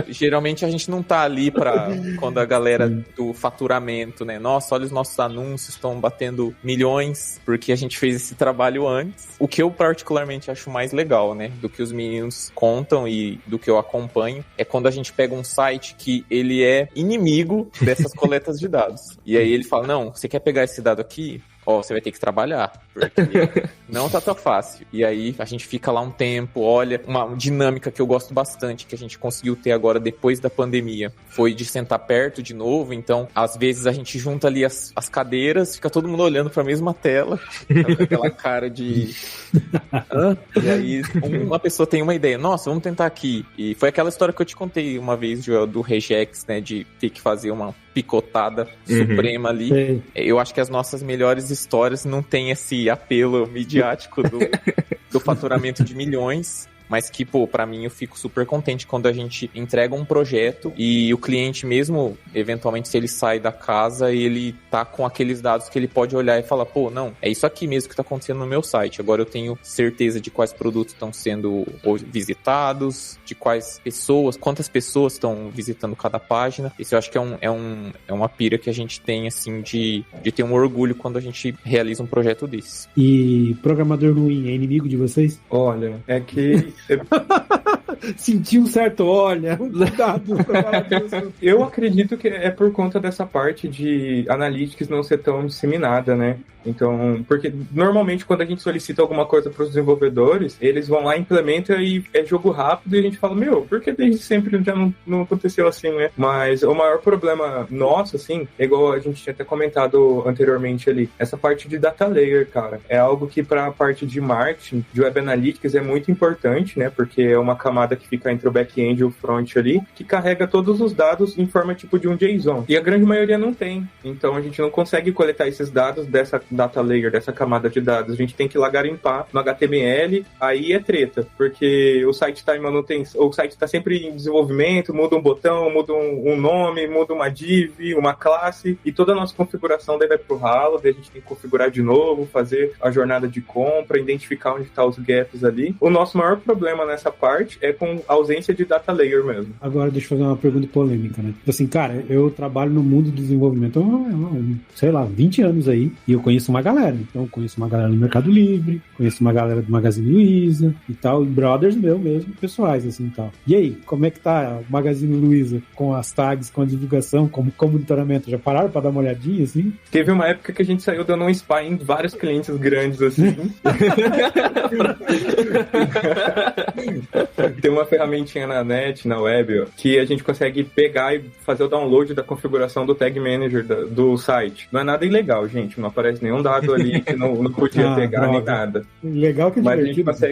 geralmente a gente não tá ali pra quando a galera do faturamento, né? Nossa, olha os nossos anúncios, estão batendo milhões, porque a gente fez esse trabalho antes. O que eu particularmente acho mais legal, né? Do que os meninos contam e do que eu acompanho, é quando a gente pega um site que ele é inimigo dessas coletas de dados. E aí ele fala, não, você quer pegar esse dado aqui? Ó, você vai ter que trabalhar, porque não tá tão fácil. E aí a gente fica lá um tempo, olha, uma dinâmica que eu gosto bastante, que a gente conseguiu ter agora depois da pandemia, foi de sentar perto de novo. Então, às vezes a gente junta ali as cadeiras, fica todo mundo olhando pra mesma tela, com aquela cara de... Hã? E aí uma pessoa tem uma ideia, nossa, vamos tentar aqui. E foi aquela história que eu te contei uma vez, Joel, do regex, né, de ter que fazer uma picotada suprema ali. Sim. Eu acho que as nossas melhores histórias não têm esse apelo midiático do faturamento de milhões, mas que, pô, pra mim eu fico super contente quando a gente entrega um projeto e o cliente mesmo, eventualmente, se ele sai da casa, ele tá com aqueles dados que ele pode olhar e falar, pô, não, é isso aqui mesmo que tá acontecendo no meu site. Agora eu tenho certeza de quais produtos estão sendo visitados, de quais pessoas, quantas pessoas estão visitando cada página. Isso eu acho que é uma pira que a gente tem, assim, de ter um orgulho quando a gente realiza um projeto desse. E programador ruim é inimigo de vocês? Olha, é que Senti um certo olha, cuidado. Eu acredito que é por conta dessa parte de analytics não ser tão disseminada, né? Então, porque normalmente quando a gente solicita alguma coisa para os desenvolvedores, eles vão lá, implementam e é jogo rápido e a gente fala, por que desde sempre já não aconteceu assim, né? Mas o maior problema nosso, assim, é igual a gente tinha até comentado anteriormente ali, essa parte de data layer, cara, é algo que para a parte de marketing, de web analytics é muito importante, né? Porque é uma camada que fica entre o back-end e o front ali, que carrega todos os dados em forma tipo de um JSON. E a grande maioria não tem. Então a gente não consegue coletar esses dados dessa data layer, dessa camada de dados. A gente tem que ir lá garimpar no HTML, aí é treta, porque o site está em manutenção, o site está sempre em desenvolvimento, muda um botão, muda um nome, muda uma div, uma classe, e toda a nossa configuração daí vai pro ralo, daí a gente tem que configurar de novo, fazer a jornada de compra, identificar onde tá os gaps ali. O nosso maior problema nessa parte é com a ausência de data layer mesmo. Agora deixa eu fazer uma pergunta polêmica, né? Assim, cara, eu trabalho no mundo do desenvolvimento sei lá, 20 anos aí, e eu conheço uma galera. Então, eu conheço uma galera do Mercado Livre, conheço uma galera do Magazine Luiza e tal, e brothers meu mesmo, pessoais, assim, e tal. E aí, como é que tá o Magazine Luiza com as tags, com a divulgação, com o monitoramento? Já pararam pra dar uma olhadinha, assim? Teve uma época que a gente saiu dando um spy em vários clientes grandes, assim. Tem uma ferramentinha na net, na web, ó, que a gente consegue pegar e fazer o download da configuração do Tag Manager do site. Não é nada ilegal, gente. Não aparece nenhum dado ali que não podia pegar, nem nada. Legal que é divertido. Mas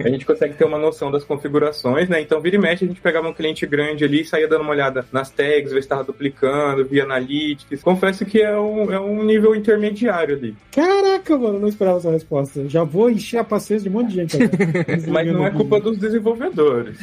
a gente consegue ter uma noção das configurações, né? Então, vira e mexe, a gente pegava um cliente grande ali e saía dando uma olhada nas tags, ver se estava duplicando, via analytics. Confesso que é um nível intermediário ali. Caraca, mano, não esperava essa resposta. Já vou encher a paciência de um monte de gente agora. Mas não é culpa dos desenvolvedores.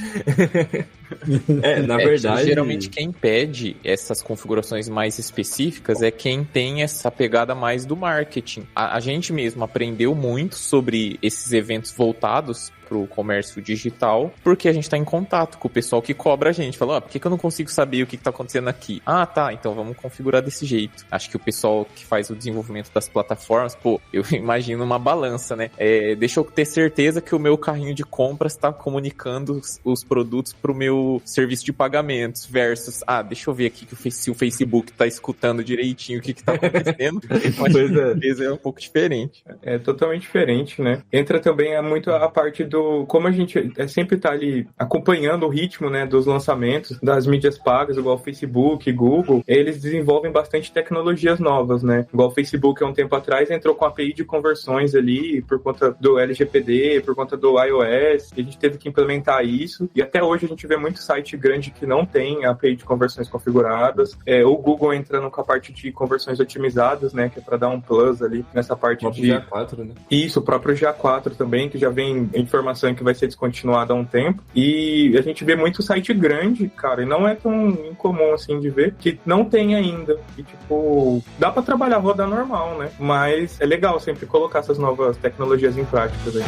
Na verdade... Geralmente quem pede essas configurações mais específicas é quem tem essa pegada mais do marketing. A gente mesmo aprendeu muito sobre esses eventos voltados para o comércio digital, porque a gente está em contato com o pessoal que cobra a gente. Fala, por que eu não consigo saber o que está acontecendo aqui? Ah, tá, então vamos configurar desse jeito. Acho que o pessoal que faz o desenvolvimento das plataformas, eu imagino uma balança, né? Deixa eu ter certeza que o meu carrinho de compras está comunicando os produtos para o meu serviço de pagamentos, versus, deixa eu ver aqui se o Facebook está escutando direitinho o que está acontecendo. Mas é um pouco diferente. É totalmente diferente, né? Entra também muito a parte como a gente sempre tá ali acompanhando o ritmo, né, dos lançamentos das mídias pagas, igual Facebook, Google, eles desenvolvem bastante tecnologias novas, né? Igual o Facebook, há um tempo atrás, entrou com a API de conversões ali, por conta do LGPD, por conta do iOS, e a gente teve que implementar isso, e até hoje a gente vê muito site grande que não tem a API de conversões configuradas. O Google entrando com a parte de conversões otimizadas, né, que é para dar um plus ali nessa parte de... GA4, né? Isso, o próprio GA4 também, que já vem informação que vai ser descontinuada há um tempo. E a gente vê muito site grande, cara, e não é tão incomum assim de ver, que não tem ainda. E tipo, dá pra trabalhar rodar normal, né? Mas é legal sempre colocar essas novas tecnologias em prática aí.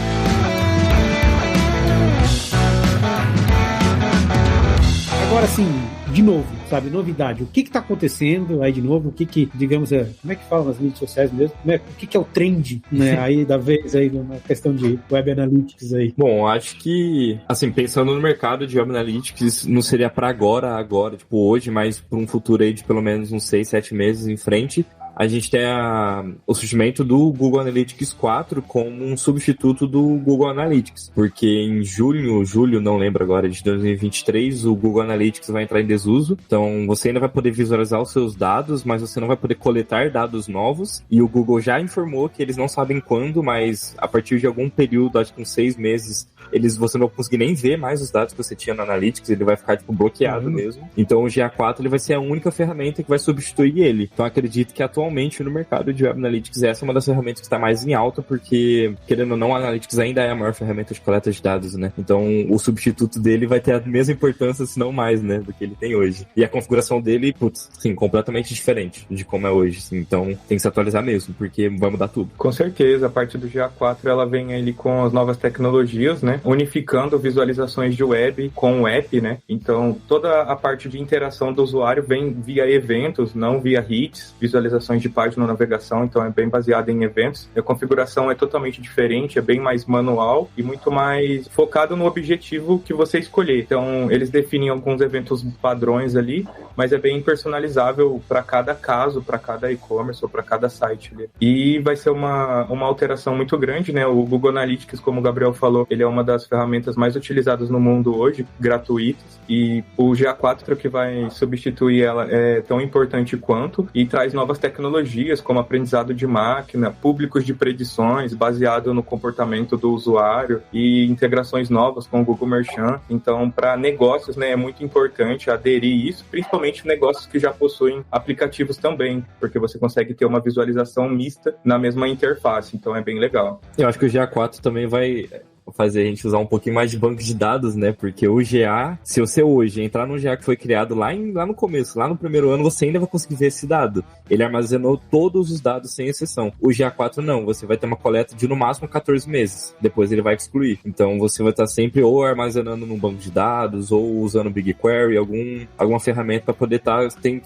Agora sim, de novo, sabe, novidade. O que tá acontecendo aí de novo? O que digamos, como é que fala nas mídias sociais mesmo? O que é o trend, né, aí da vez aí na questão de Web Analytics aí? Bom, acho que, assim, pensando no mercado de Web Analytics, não seria pra agora, tipo hoje, mas pra um futuro aí de pelo menos uns 6, 7 meses em frente. A gente tem o surgimento do Google Analytics 4 como um substituto do Google Analytics, porque em julho, não lembro agora, de 2023, o Google Analytics vai entrar em desuso, então você ainda vai poder visualizar os seus dados, mas você não vai poder coletar dados novos, e o Google já informou que eles não sabem quando, mas a partir de algum período, acho que uns 6 meses, você não vai conseguir nem ver mais os dados que você tinha no Analytics, ele vai ficar, bloqueado mesmo. Então o GA4 ele vai ser a única ferramenta que vai substituir ele. Então acredito que atualmente no mercado de Web Analytics essa é uma das ferramentas que está mais em alta, porque, querendo ou não, o Analytics ainda é a maior ferramenta de coleta de dados, né? Então o substituto dele vai ter a mesma importância, se não mais, né, do que ele tem hoje. E a configuração dele, sim, completamente diferente de como é hoje, assim. Então tem que se atualizar mesmo, porque vai mudar tudo. Com certeza, a parte do GA4 ela vem ali com as novas tecnologias, né? né? Unificando visualizações de web com o app, né? Então, toda a parte de interação do usuário vem via eventos, não via hits, visualizações de página ou navegação, então é bem baseada em eventos. A configuração é totalmente diferente, é bem mais manual e muito mais focado no objetivo que você escolher. Então, eles definem alguns eventos padrões ali, mas é bem personalizável para cada caso, para cada e-commerce ou para cada site ali. E vai ser uma alteração muito grande, né? O Google Analytics, como o Gabriel falou, ele é uma das ferramentas mais utilizadas no mundo hoje, gratuitas, e o GA4 que vai substituir ela é tão importante quanto e traz novas tecnologias como aprendizado de máquina, públicos de predições baseado no comportamento do usuário e integrações novas com o Google Merchant. Então, para negócios, né, é muito importante aderir isso, principalmente negócios que já possuem aplicativos também, porque você consegue ter uma visualização mista na mesma interface, então é bem legal. Eu acho que o GA4 também vai fazer a gente usar um pouquinho mais de banco de dados, né? Porque o GA, se você hoje entrar no GA que foi criado lá no começo, lá no primeiro ano, você ainda vai conseguir ver esse dado. Ele armazenou todos os dados sem exceção. O GA4 não, você vai ter uma coleta de no máximo 14 meses. Depois ele vai excluir. Então você vai estar sempre ou armazenando num banco de dados ou usando BigQuery, alguma ferramenta para poder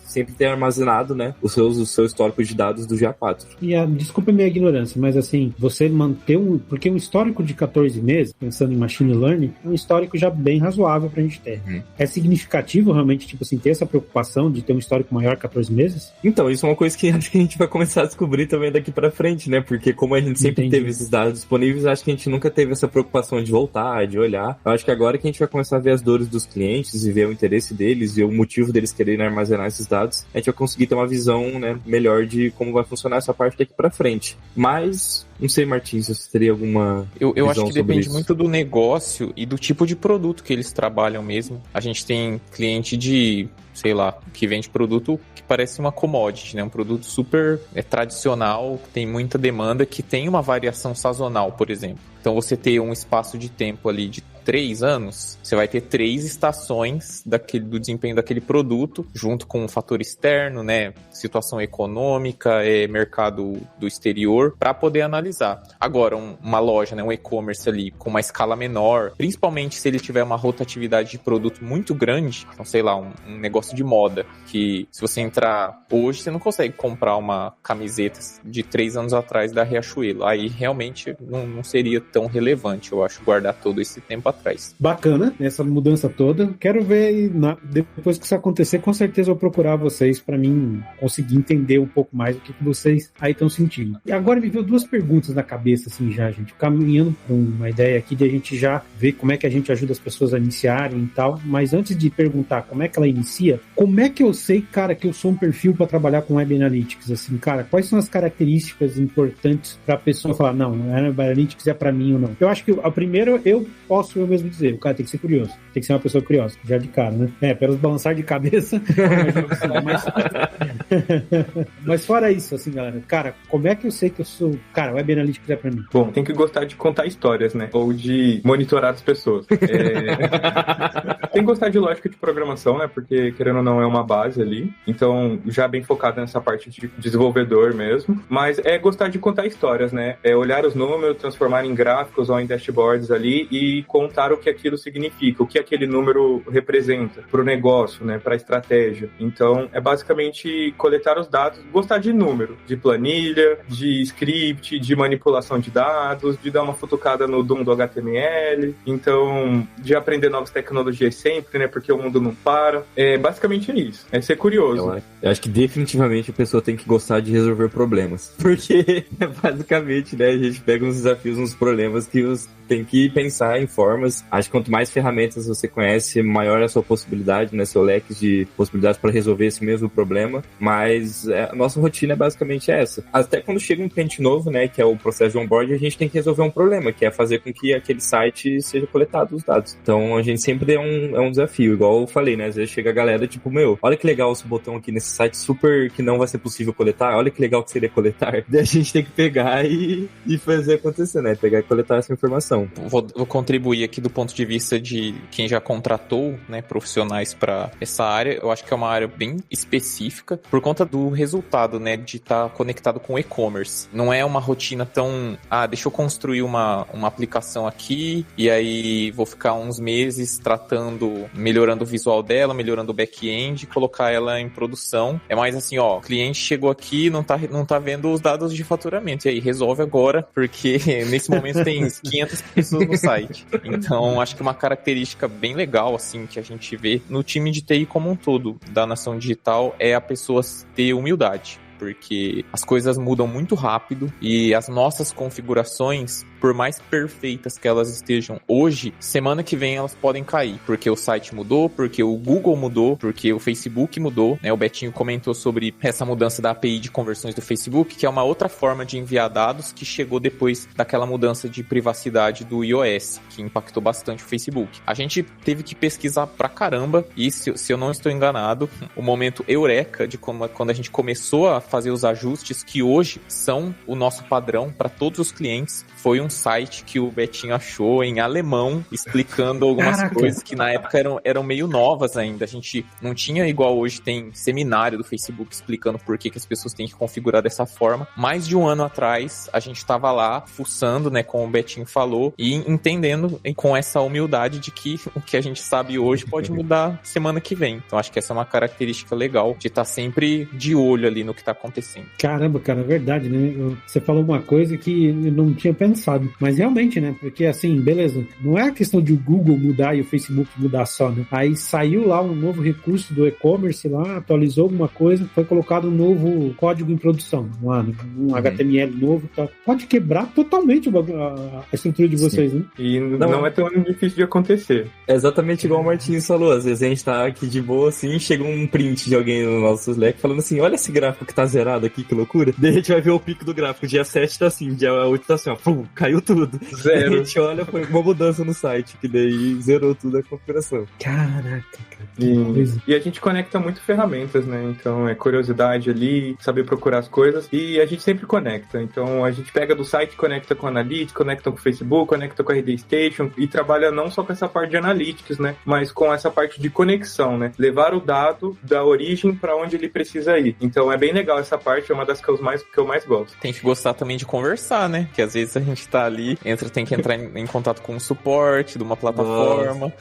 sempre ter armazenado, né, o seu histórico de dados do GA4. E desculpa a minha ignorância, mas assim, você manter porque um histórico de 14 meses, pensando em machine learning, é um histórico já bem razoável pra gente ter. É significativo realmente, tipo assim, ter essa preocupação de ter um histórico maior que 14 meses? Então, isso é uma coisa que acho que a gente vai começar a descobrir também daqui pra frente, né? Porque como a gente sempre teve esses dados disponíveis, acho que a gente nunca teve essa preocupação de voltar, de olhar. Eu acho que agora que a gente vai começar a ver as dores dos clientes e ver o interesse deles e o motivo deles quererem armazenar esses dados, a gente vai conseguir ter uma visão, né, melhor de como vai funcionar essa parte daqui pra frente. Mas, não sei, Martins, se você teria alguma Eu acho que depende isso? muito do negócio e do tipo de produto que eles trabalham mesmo. A gente tem cliente sei lá, que vende produto que parece uma commodity, né? Um produto super tradicional, que tem muita demanda, que tem uma variação sazonal, por exemplo. Então você ter um espaço de tempo ali de 3 anos, você vai ter 3 estações do desempenho daquele produto, junto com um fator externo, né? Situação econômica, mercado do exterior, para poder analisar. Agora, uma loja, né? Um e-commerce ali com uma escala menor, principalmente se ele tiver uma rotatividade de produto muito grande, então sei lá, um negócio de moda, que se você entrar hoje, você não consegue comprar uma camiseta de 3 anos atrás da Riachuelo. Aí realmente não seria tão relevante, eu acho, guardar todo esse tempo atrás. Bacana, essa mudança toda. Quero ver, depois que isso acontecer, com certeza eu vou procurar vocês para mim conseguir entender um pouco mais o que vocês aí estão sentindo. E agora me veio 2 perguntas na cabeça, assim, já, gente, caminhando com uma ideia aqui de a gente já ver como é que a gente ajuda as pessoas a iniciarem e tal, mas antes de perguntar como é que ela inicia, como é que eu sei, cara, que eu sou um perfil para trabalhar com Web Analytics, assim, cara, quais são as características importantes para a pessoa falar, não, Web Analytics é para mim ou não? Eu acho que a primeira eu mesmo dizer, o cara tem que ser curioso, tem que ser uma pessoa curiosa, já de cara, né? Pelos balançar de cabeça, mas fora isso, assim, galera, cara, como é que eu sei que eu sou, cara, Web Analytics é pra mim? Bom, tem que gostar de contar histórias, né? Ou de monitorar as pessoas. Tem que gostar de lógica de programação, né? Porque, querendo ou não, é uma base ali. Então, já bem focado nessa parte de desenvolvedor mesmo. Mas é gostar de contar histórias, né? É olhar os números, transformar em gráficos ou em dashboards ali e contar o que aquilo significa, o que aquele número representa para o negócio, né? Para a estratégia. Então, é basicamente coletar os dados, gostar de número, de planilha, de script, de manipulação de dados, de dar uma futucada no DOM do HTML. Então, de aprender novas tecnologias sempre, né? Porque o mundo não para. É basicamente isso. É ser curioso. Eu acho que definitivamente a pessoa tem que gostar de resolver problemas. Porque, basicamente, né? A gente pega uns desafios, uns problemas que você tem que pensar em formas. Acho que quanto mais ferramentas você conhece, maior é a sua possibilidade, né? Seu leque de possibilidades para resolver esse mesmo problema. Mas a nossa rotina é basicamente essa. Até quando chega um cliente novo, né? Que é o processo de onboard, a gente tem que resolver um problema, que é fazer com que aquele site seja coletado os dados. Então, a gente sempre é um desafio. Igual eu falei, né? Às vezes chega a galera, tipo, olha que legal esse botão aqui nesse site super que não vai ser possível coletar. Olha que legal que seria coletar. Daí a gente tem que pegar e fazer acontecer, né? Pegar e coletar essa informação. Vou contribuir que do ponto de vista de quem já contratou, né, profissionais para essa área, eu acho que é uma área bem específica por conta do resultado, né, de estar conectado com e-commerce. Não é uma rotina tão, deixa eu construir uma aplicação aqui e aí vou ficar uns meses tratando, melhorando o visual dela, melhorando o back-end, colocar ela em produção. É mais assim, ó, o cliente chegou aqui, não tá vendo os dados de faturamento, e aí resolve agora, porque nesse momento tem 500 pessoas no site. Então, acho que uma característica bem legal, assim, que a gente vê no time de TI como um todo da Nação Digital é a pessoa ter humildade, porque as coisas mudam muito rápido e as nossas configurações, por mais perfeitas que elas estejam hoje, semana que vem elas podem cair, porque o site mudou, porque o Google mudou, porque o Facebook mudou, né? O Betinho comentou sobre essa mudança da API de conversões do Facebook, que é uma outra forma de enviar dados que chegou depois daquela mudança de privacidade do iOS, que impactou bastante o Facebook. A gente teve que pesquisar pra caramba, e se eu não estou enganado, o momento eureka de quando a gente começou a fazer os ajustes que hoje são o nosso padrão para todos os clientes, foi um site que o Betinho achou em alemão, explicando algumas coisas que na época eram meio novas ainda. A gente não tinha, igual hoje tem seminário do Facebook explicando por que as pessoas têm que configurar dessa forma. Mais de um ano atrás, a gente estava lá fuçando, né, como o Betinho falou, e entendendo com essa humildade de que o que a gente sabe hoje pode mudar semana que vem. Então acho que essa é uma característica legal de estar sempre de olho ali no que está acontecendo. Caramba, cara, é verdade, né? Você falou uma coisa que eu não tinha pensado, mas realmente, né? Porque assim, beleza, não é a questão de o Google mudar e o Facebook mudar só, né? Aí saiu lá um novo recurso do e-commerce lá, atualizou alguma coisa, foi colocado um novo código em produção, um HTML novo e tal. Pode quebrar totalmente a estrutura de vocês, né? E não é tão difícil de acontecer. É exatamente igual o Martins falou, às vezes a gente tá aqui de boa assim, chega um print de alguém no nosso Slack falando assim, olha esse gráfico que tá zerado aqui, que loucura. Daí a gente vai ver o pico do gráfico, dia 7 tá assim, dia 8 tá assim, ó, pum, caiu tudo. Zero. Daí a gente olha, foi uma mudança no site, que daí zerou tudo a configuração. Caraca, cara. E a gente conecta muito ferramentas, né? Então é curiosidade ali, saber procurar as coisas, e a gente sempre conecta. Então a gente pega do site, conecta com a Analytics, conecta com o Facebook, conecta com a RD Station, e trabalha não só com essa parte de Analytics, né? Mas com essa parte de conexão, né? Levar o dado da origem para onde ele precisa ir. Então é bem legal essa parte, é uma das que eu mais gosto. Tem que gostar também de conversar, né? Que às vezes a gente tá ali, tem que entrar em contato com o suporte de uma plataforma.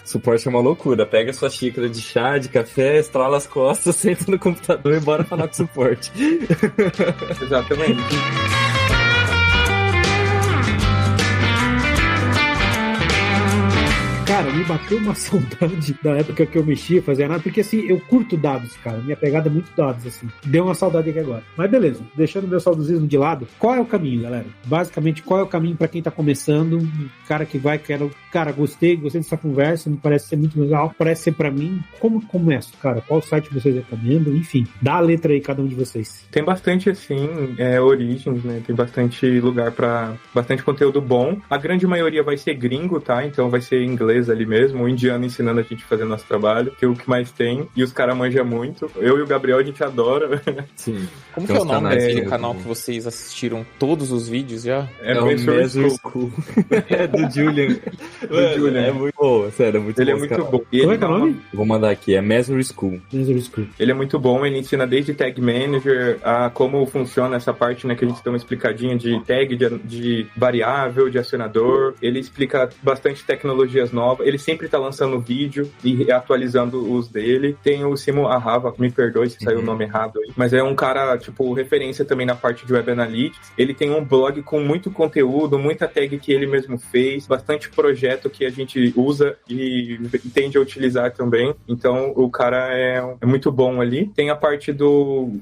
Suporte é uma loucura. Pega sua xícara de chá, de café, estrala as costas, senta no computador e bora falar com o suporte. Exatamente. Cara, me bateu uma saudade da época que eu mexia, fazia nada, porque assim, eu curto dados, cara. Minha pegada é muito dados, assim. Deu uma saudade aqui agora. Mas beleza, deixando meu saudosismo de lado, qual é o caminho, galera? Basicamente, qual é o caminho pra quem tá começando? Cara que vai, cara, gostei dessa conversa, me parece ser muito legal, parece ser pra mim. Como começo, cara? Qual site vocês recomendam? Enfim, dá a letra aí, cada um de vocês. Tem bastante, assim, origens, né? Tem bastante lugar pra bastante conteúdo bom. A grande maioria vai ser gringo, tá? Então vai ser inglês ali mesmo, o indiano ensinando a gente a fazer nosso trabalho, que é o que mais tem, e os caras manjam muito. Eu e o Gabriel, a gente adora. Sim. Como que é o nome daquele canal que vocês assistiram todos os vídeos já? É o Mesure School. É do Julian. Julian. É muito bom, sério, é muito ele bom. Ele é muito bom. Como é que é o nome? Vou mandar aqui, é Mesure School. Mesure School. Ele é muito bom, ele ensina desde Tag Manager a como funciona essa parte, né, que a gente dá uma explicadinha de tag, de variável, de acionador. Ele explica bastante tecnologias novas. Ele sempre tá lançando vídeo e atualizando os dele. Tem o Simon Ahava, me perdoe se saiu o nome errado aí, mas é um cara, tipo, referência também na parte de Web Analytics. Ele tem um blog com muito conteúdo, muita tag que ele mesmo fez, bastante projeto que a gente usa e tende a utilizar também. Então, o cara é muito bom ali. Tem a parte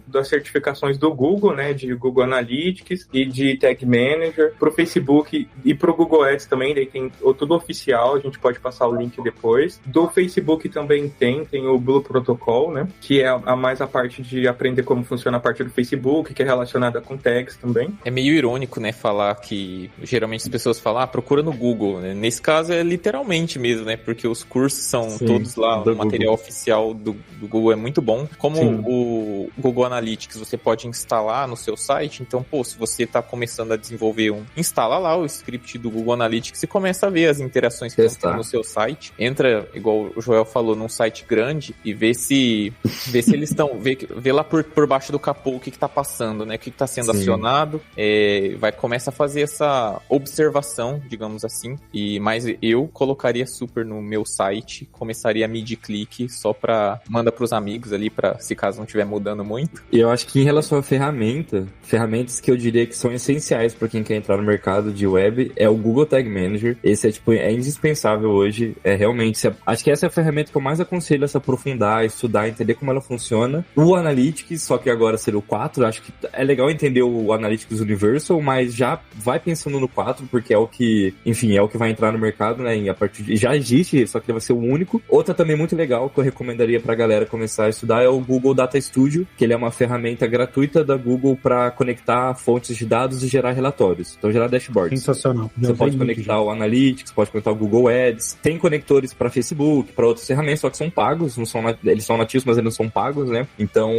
das certificações do Google, né, de Google Analytics e de Tag Manager, pro Facebook e pro Google Ads também, daí tem tudo oficial, a gente pode passar o link depois. Do Facebook também tem o Blue Protocol, né, que é mais a parte de aprender como funciona a parte do Facebook, que é relacionada com tags também. É meio irônico, né, falar que geralmente as pessoas falam, procura no Google, né? Nesse caso é literalmente fonte mesmo, né? Porque os cursos são Sim, todos lá, do o material oficial do Google é muito bom. Como Sim. o Google Analytics você pode instalar no seu site, então, pô, se você tá começando a desenvolver instala lá o script do Google Analytics e começa a ver as interações que estão no seu site. Entra, igual o Joel falou, num site grande e vê se eles estão, vê lá por baixo do capô o que tá passando, né? O que tá sendo acionado, começa a fazer essa observação, digamos assim, mas eu colocaria super no meu site, começaria a mid-click só pra, manda pros amigos ali, se caso não estiver mudando muito. E eu acho que em relação a ferramentas que eu diria que são essenciais pra quem quer entrar no mercado de web, é o Google Tag Manager. Esse é indispensável hoje, realmente, acho que essa é a ferramenta que eu mais aconselho a se aprofundar, estudar, entender como ela funciona. O Analytics, só que agora seria o 4, acho que é legal entender o Analytics Universal, mas já vai pensando no 4, porque é o que, enfim, é o que vai entrar no mercado, né, já existe, só que ele vai ser o único. Outra também muito legal que eu recomendaria pra galera começar a estudar é o Google Data Studio, que ele é uma ferramenta gratuita da Google para conectar fontes de dados e gerar relatórios, então gerar dashboards. Sensacional. Você pode conectar o Analytics, pode conectar o Google Ads, tem conectores para Facebook, para outras ferramentas, só que são pagos, eles são nativos, mas eles não são pagos, né? Então,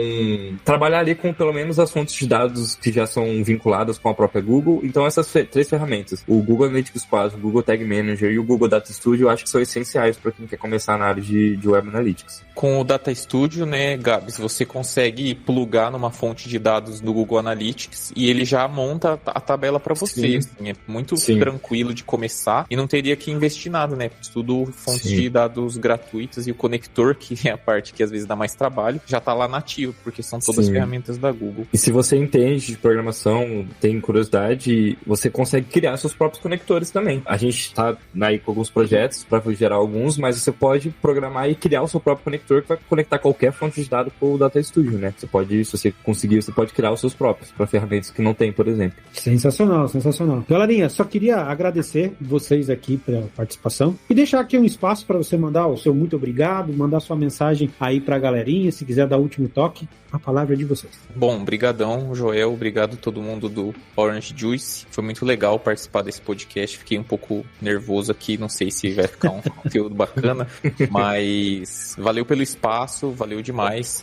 trabalhar ali com pelo menos as fontes de dados que já são vinculadas com a própria Google. Então, essas 3 ferramentas, o Google Analytics 4, o Google Tag Manager e o Google Data Studio, eu acho que são essenciais para quem quer começar na área de Web Analytics. Com o Data Studio, né, Gabs, você consegue plugar numa fonte de dados do Google Analytics e ele já monta a tabela para você. Assim, é muito tranquilo de começar e não teria que investir nada, né? Tudo fontes de dados gratuitas e o conector, que é a parte que às vezes dá mais trabalho, já tá lá nativo, porque são todas ferramentas da Google. E se você entende de programação, tem curiosidade, você consegue criar seus próprios conectores também. A gente tá aí com alguns projetos para gerar alguns, mas você pode programar e criar o seu próprio conector que vai conectar qualquer fonte de dados com o Data Studio, né? Você pode, se você conseguir, você pode criar os seus próprios para ferramentas que não tem, por exemplo. Sensacional. Galerinha, só queria agradecer vocês aqui pela participação e deixar aqui um espaço para você mandar o seu muito obrigado, mandar sua mensagem aí pra galerinha, se quiser dar o último toque, a palavra é de vocês. Bom, brigadão, Joel, obrigado a todo mundo do Orange Juice, foi muito legal participar desse podcast, fiquei um pouco nervoso aqui, não sei se vai ficar um conteúdo bacana, mas valeu pelo espaço, valeu demais.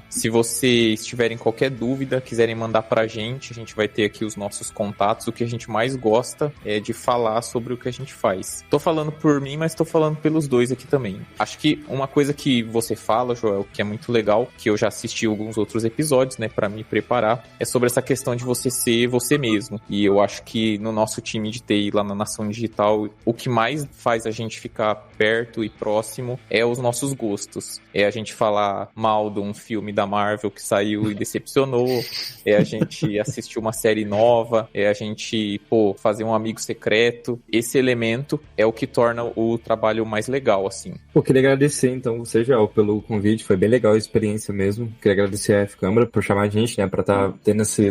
Se vocês tiverem qualquer dúvida, quiserem mandar pra gente, a gente vai ter aqui os nossos contatos. O que a gente mais gosta é de falar sobre o que a gente faz. Tô falando por mim, mas tô falando pelos dois aqui também. Acho que uma coisa que você fala, Joel, que é muito legal, que eu já assisti alguns outros episódios, né, pra me preparar, é sobre essa questão de você ser você mesmo. E eu acho que no nosso time de TI lá na Nação Digital, o que mais faz a gente ficar perto e próximo é os nossos gostos. É a gente falar mal de um filme da Marvel que saiu e decepcionou, é a gente assistir uma série nova, é a gente, fazer um amigo secreto. Esse elemento é o que torna o trabalho mais legal, assim. Queria agradecer, então, você, Joel, pelo convite. Foi bem legal a experiência mesmo. Queria agradecer a F-Câmara por chamar a gente, né, pra estar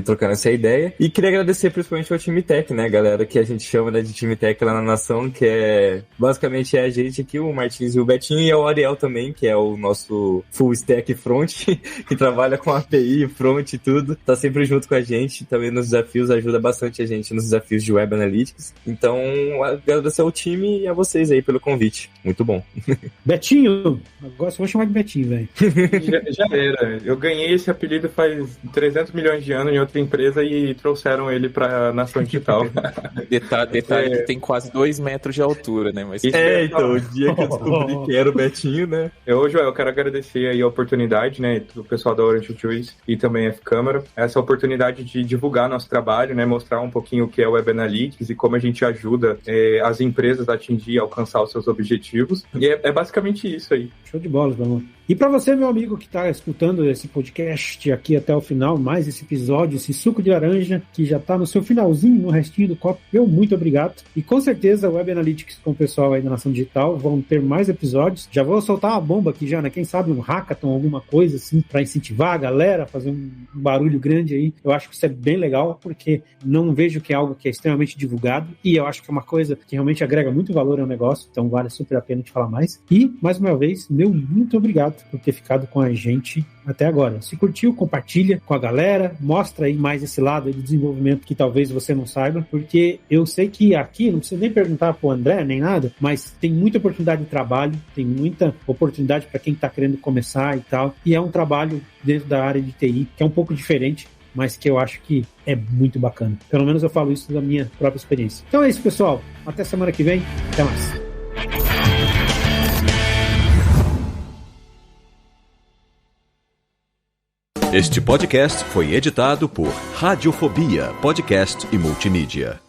trocando essa ideia. E queria agradecer principalmente ao time Tech, né, galera, que a gente chama, né, de time Tech lá na Nação, que basicamente a gente aqui, o Martins e o Betinho, e o Ariel também, que é o nosso full stack front, que trabalha com API, front e tudo. Tá sempre junto com a gente, também nos desafios, ajuda bastante a gente nos desafios de Web Analytics. Então, agradecer ao time e a vocês aí pelo convite. Muito bom. Betinho! Agora só vou chamar de Betinho, velho. Já era. Eu ganhei esse apelido faz 300 milhões de anos em outra empresa e trouxeram ele pra Nação Digital. Detalhe que tem quase 2 metros de altura, né? Mas... então, o dia que eu descobri que era o Betinho, né? Joel, eu quero agradecer aí a oportunidade, né, do pessoal da Orange Juice e também a F-Câmara, essa oportunidade de divulgar nosso trabalho, né, mostrar um pouquinho o que é o Web Analytics e como a gente ajuda as empresas a atingir e alcançar os seus objetivos. E é basicamente isso aí. Show de bola, meu amor. E para você, meu amigo, que está escutando esse podcast aqui até o final, mais esse episódio, esse suco de laranja, que já está no seu finalzinho, no restinho do copo, meu muito obrigado. E com certeza, Web Analytics com o pessoal aí da Nação Digital vão ter mais episódios. Já vou soltar uma bomba aqui já, né? Quem sabe um hackathon, alguma coisa assim, para incentivar a galera, fazer um barulho grande aí. Eu acho que isso é bem legal, porque não vejo que é algo que é extremamente divulgado, e eu acho que é uma coisa que realmente agrega muito valor ao negócio, então vale super a pena te falar mais. E, mais uma vez, meu muito obrigado obrigado por ter ficado com a gente até agora. Se curtiu, compartilha com a galera, mostra aí mais esse lado de desenvolvimento que talvez você não saiba, porque eu sei que aqui, não precisa nem perguntar pro André, nem nada, mas tem muita oportunidade de trabalho, tem muita oportunidade para quem está querendo começar e tal, e é um trabalho dentro da área de TI, que é um pouco diferente, mas que eu acho que é muito bacana. Pelo menos eu falo isso da minha própria experiência. Então é isso, pessoal. Até semana que vem. Até mais. Este podcast foi editado por Radiofobia, podcast e multimídia.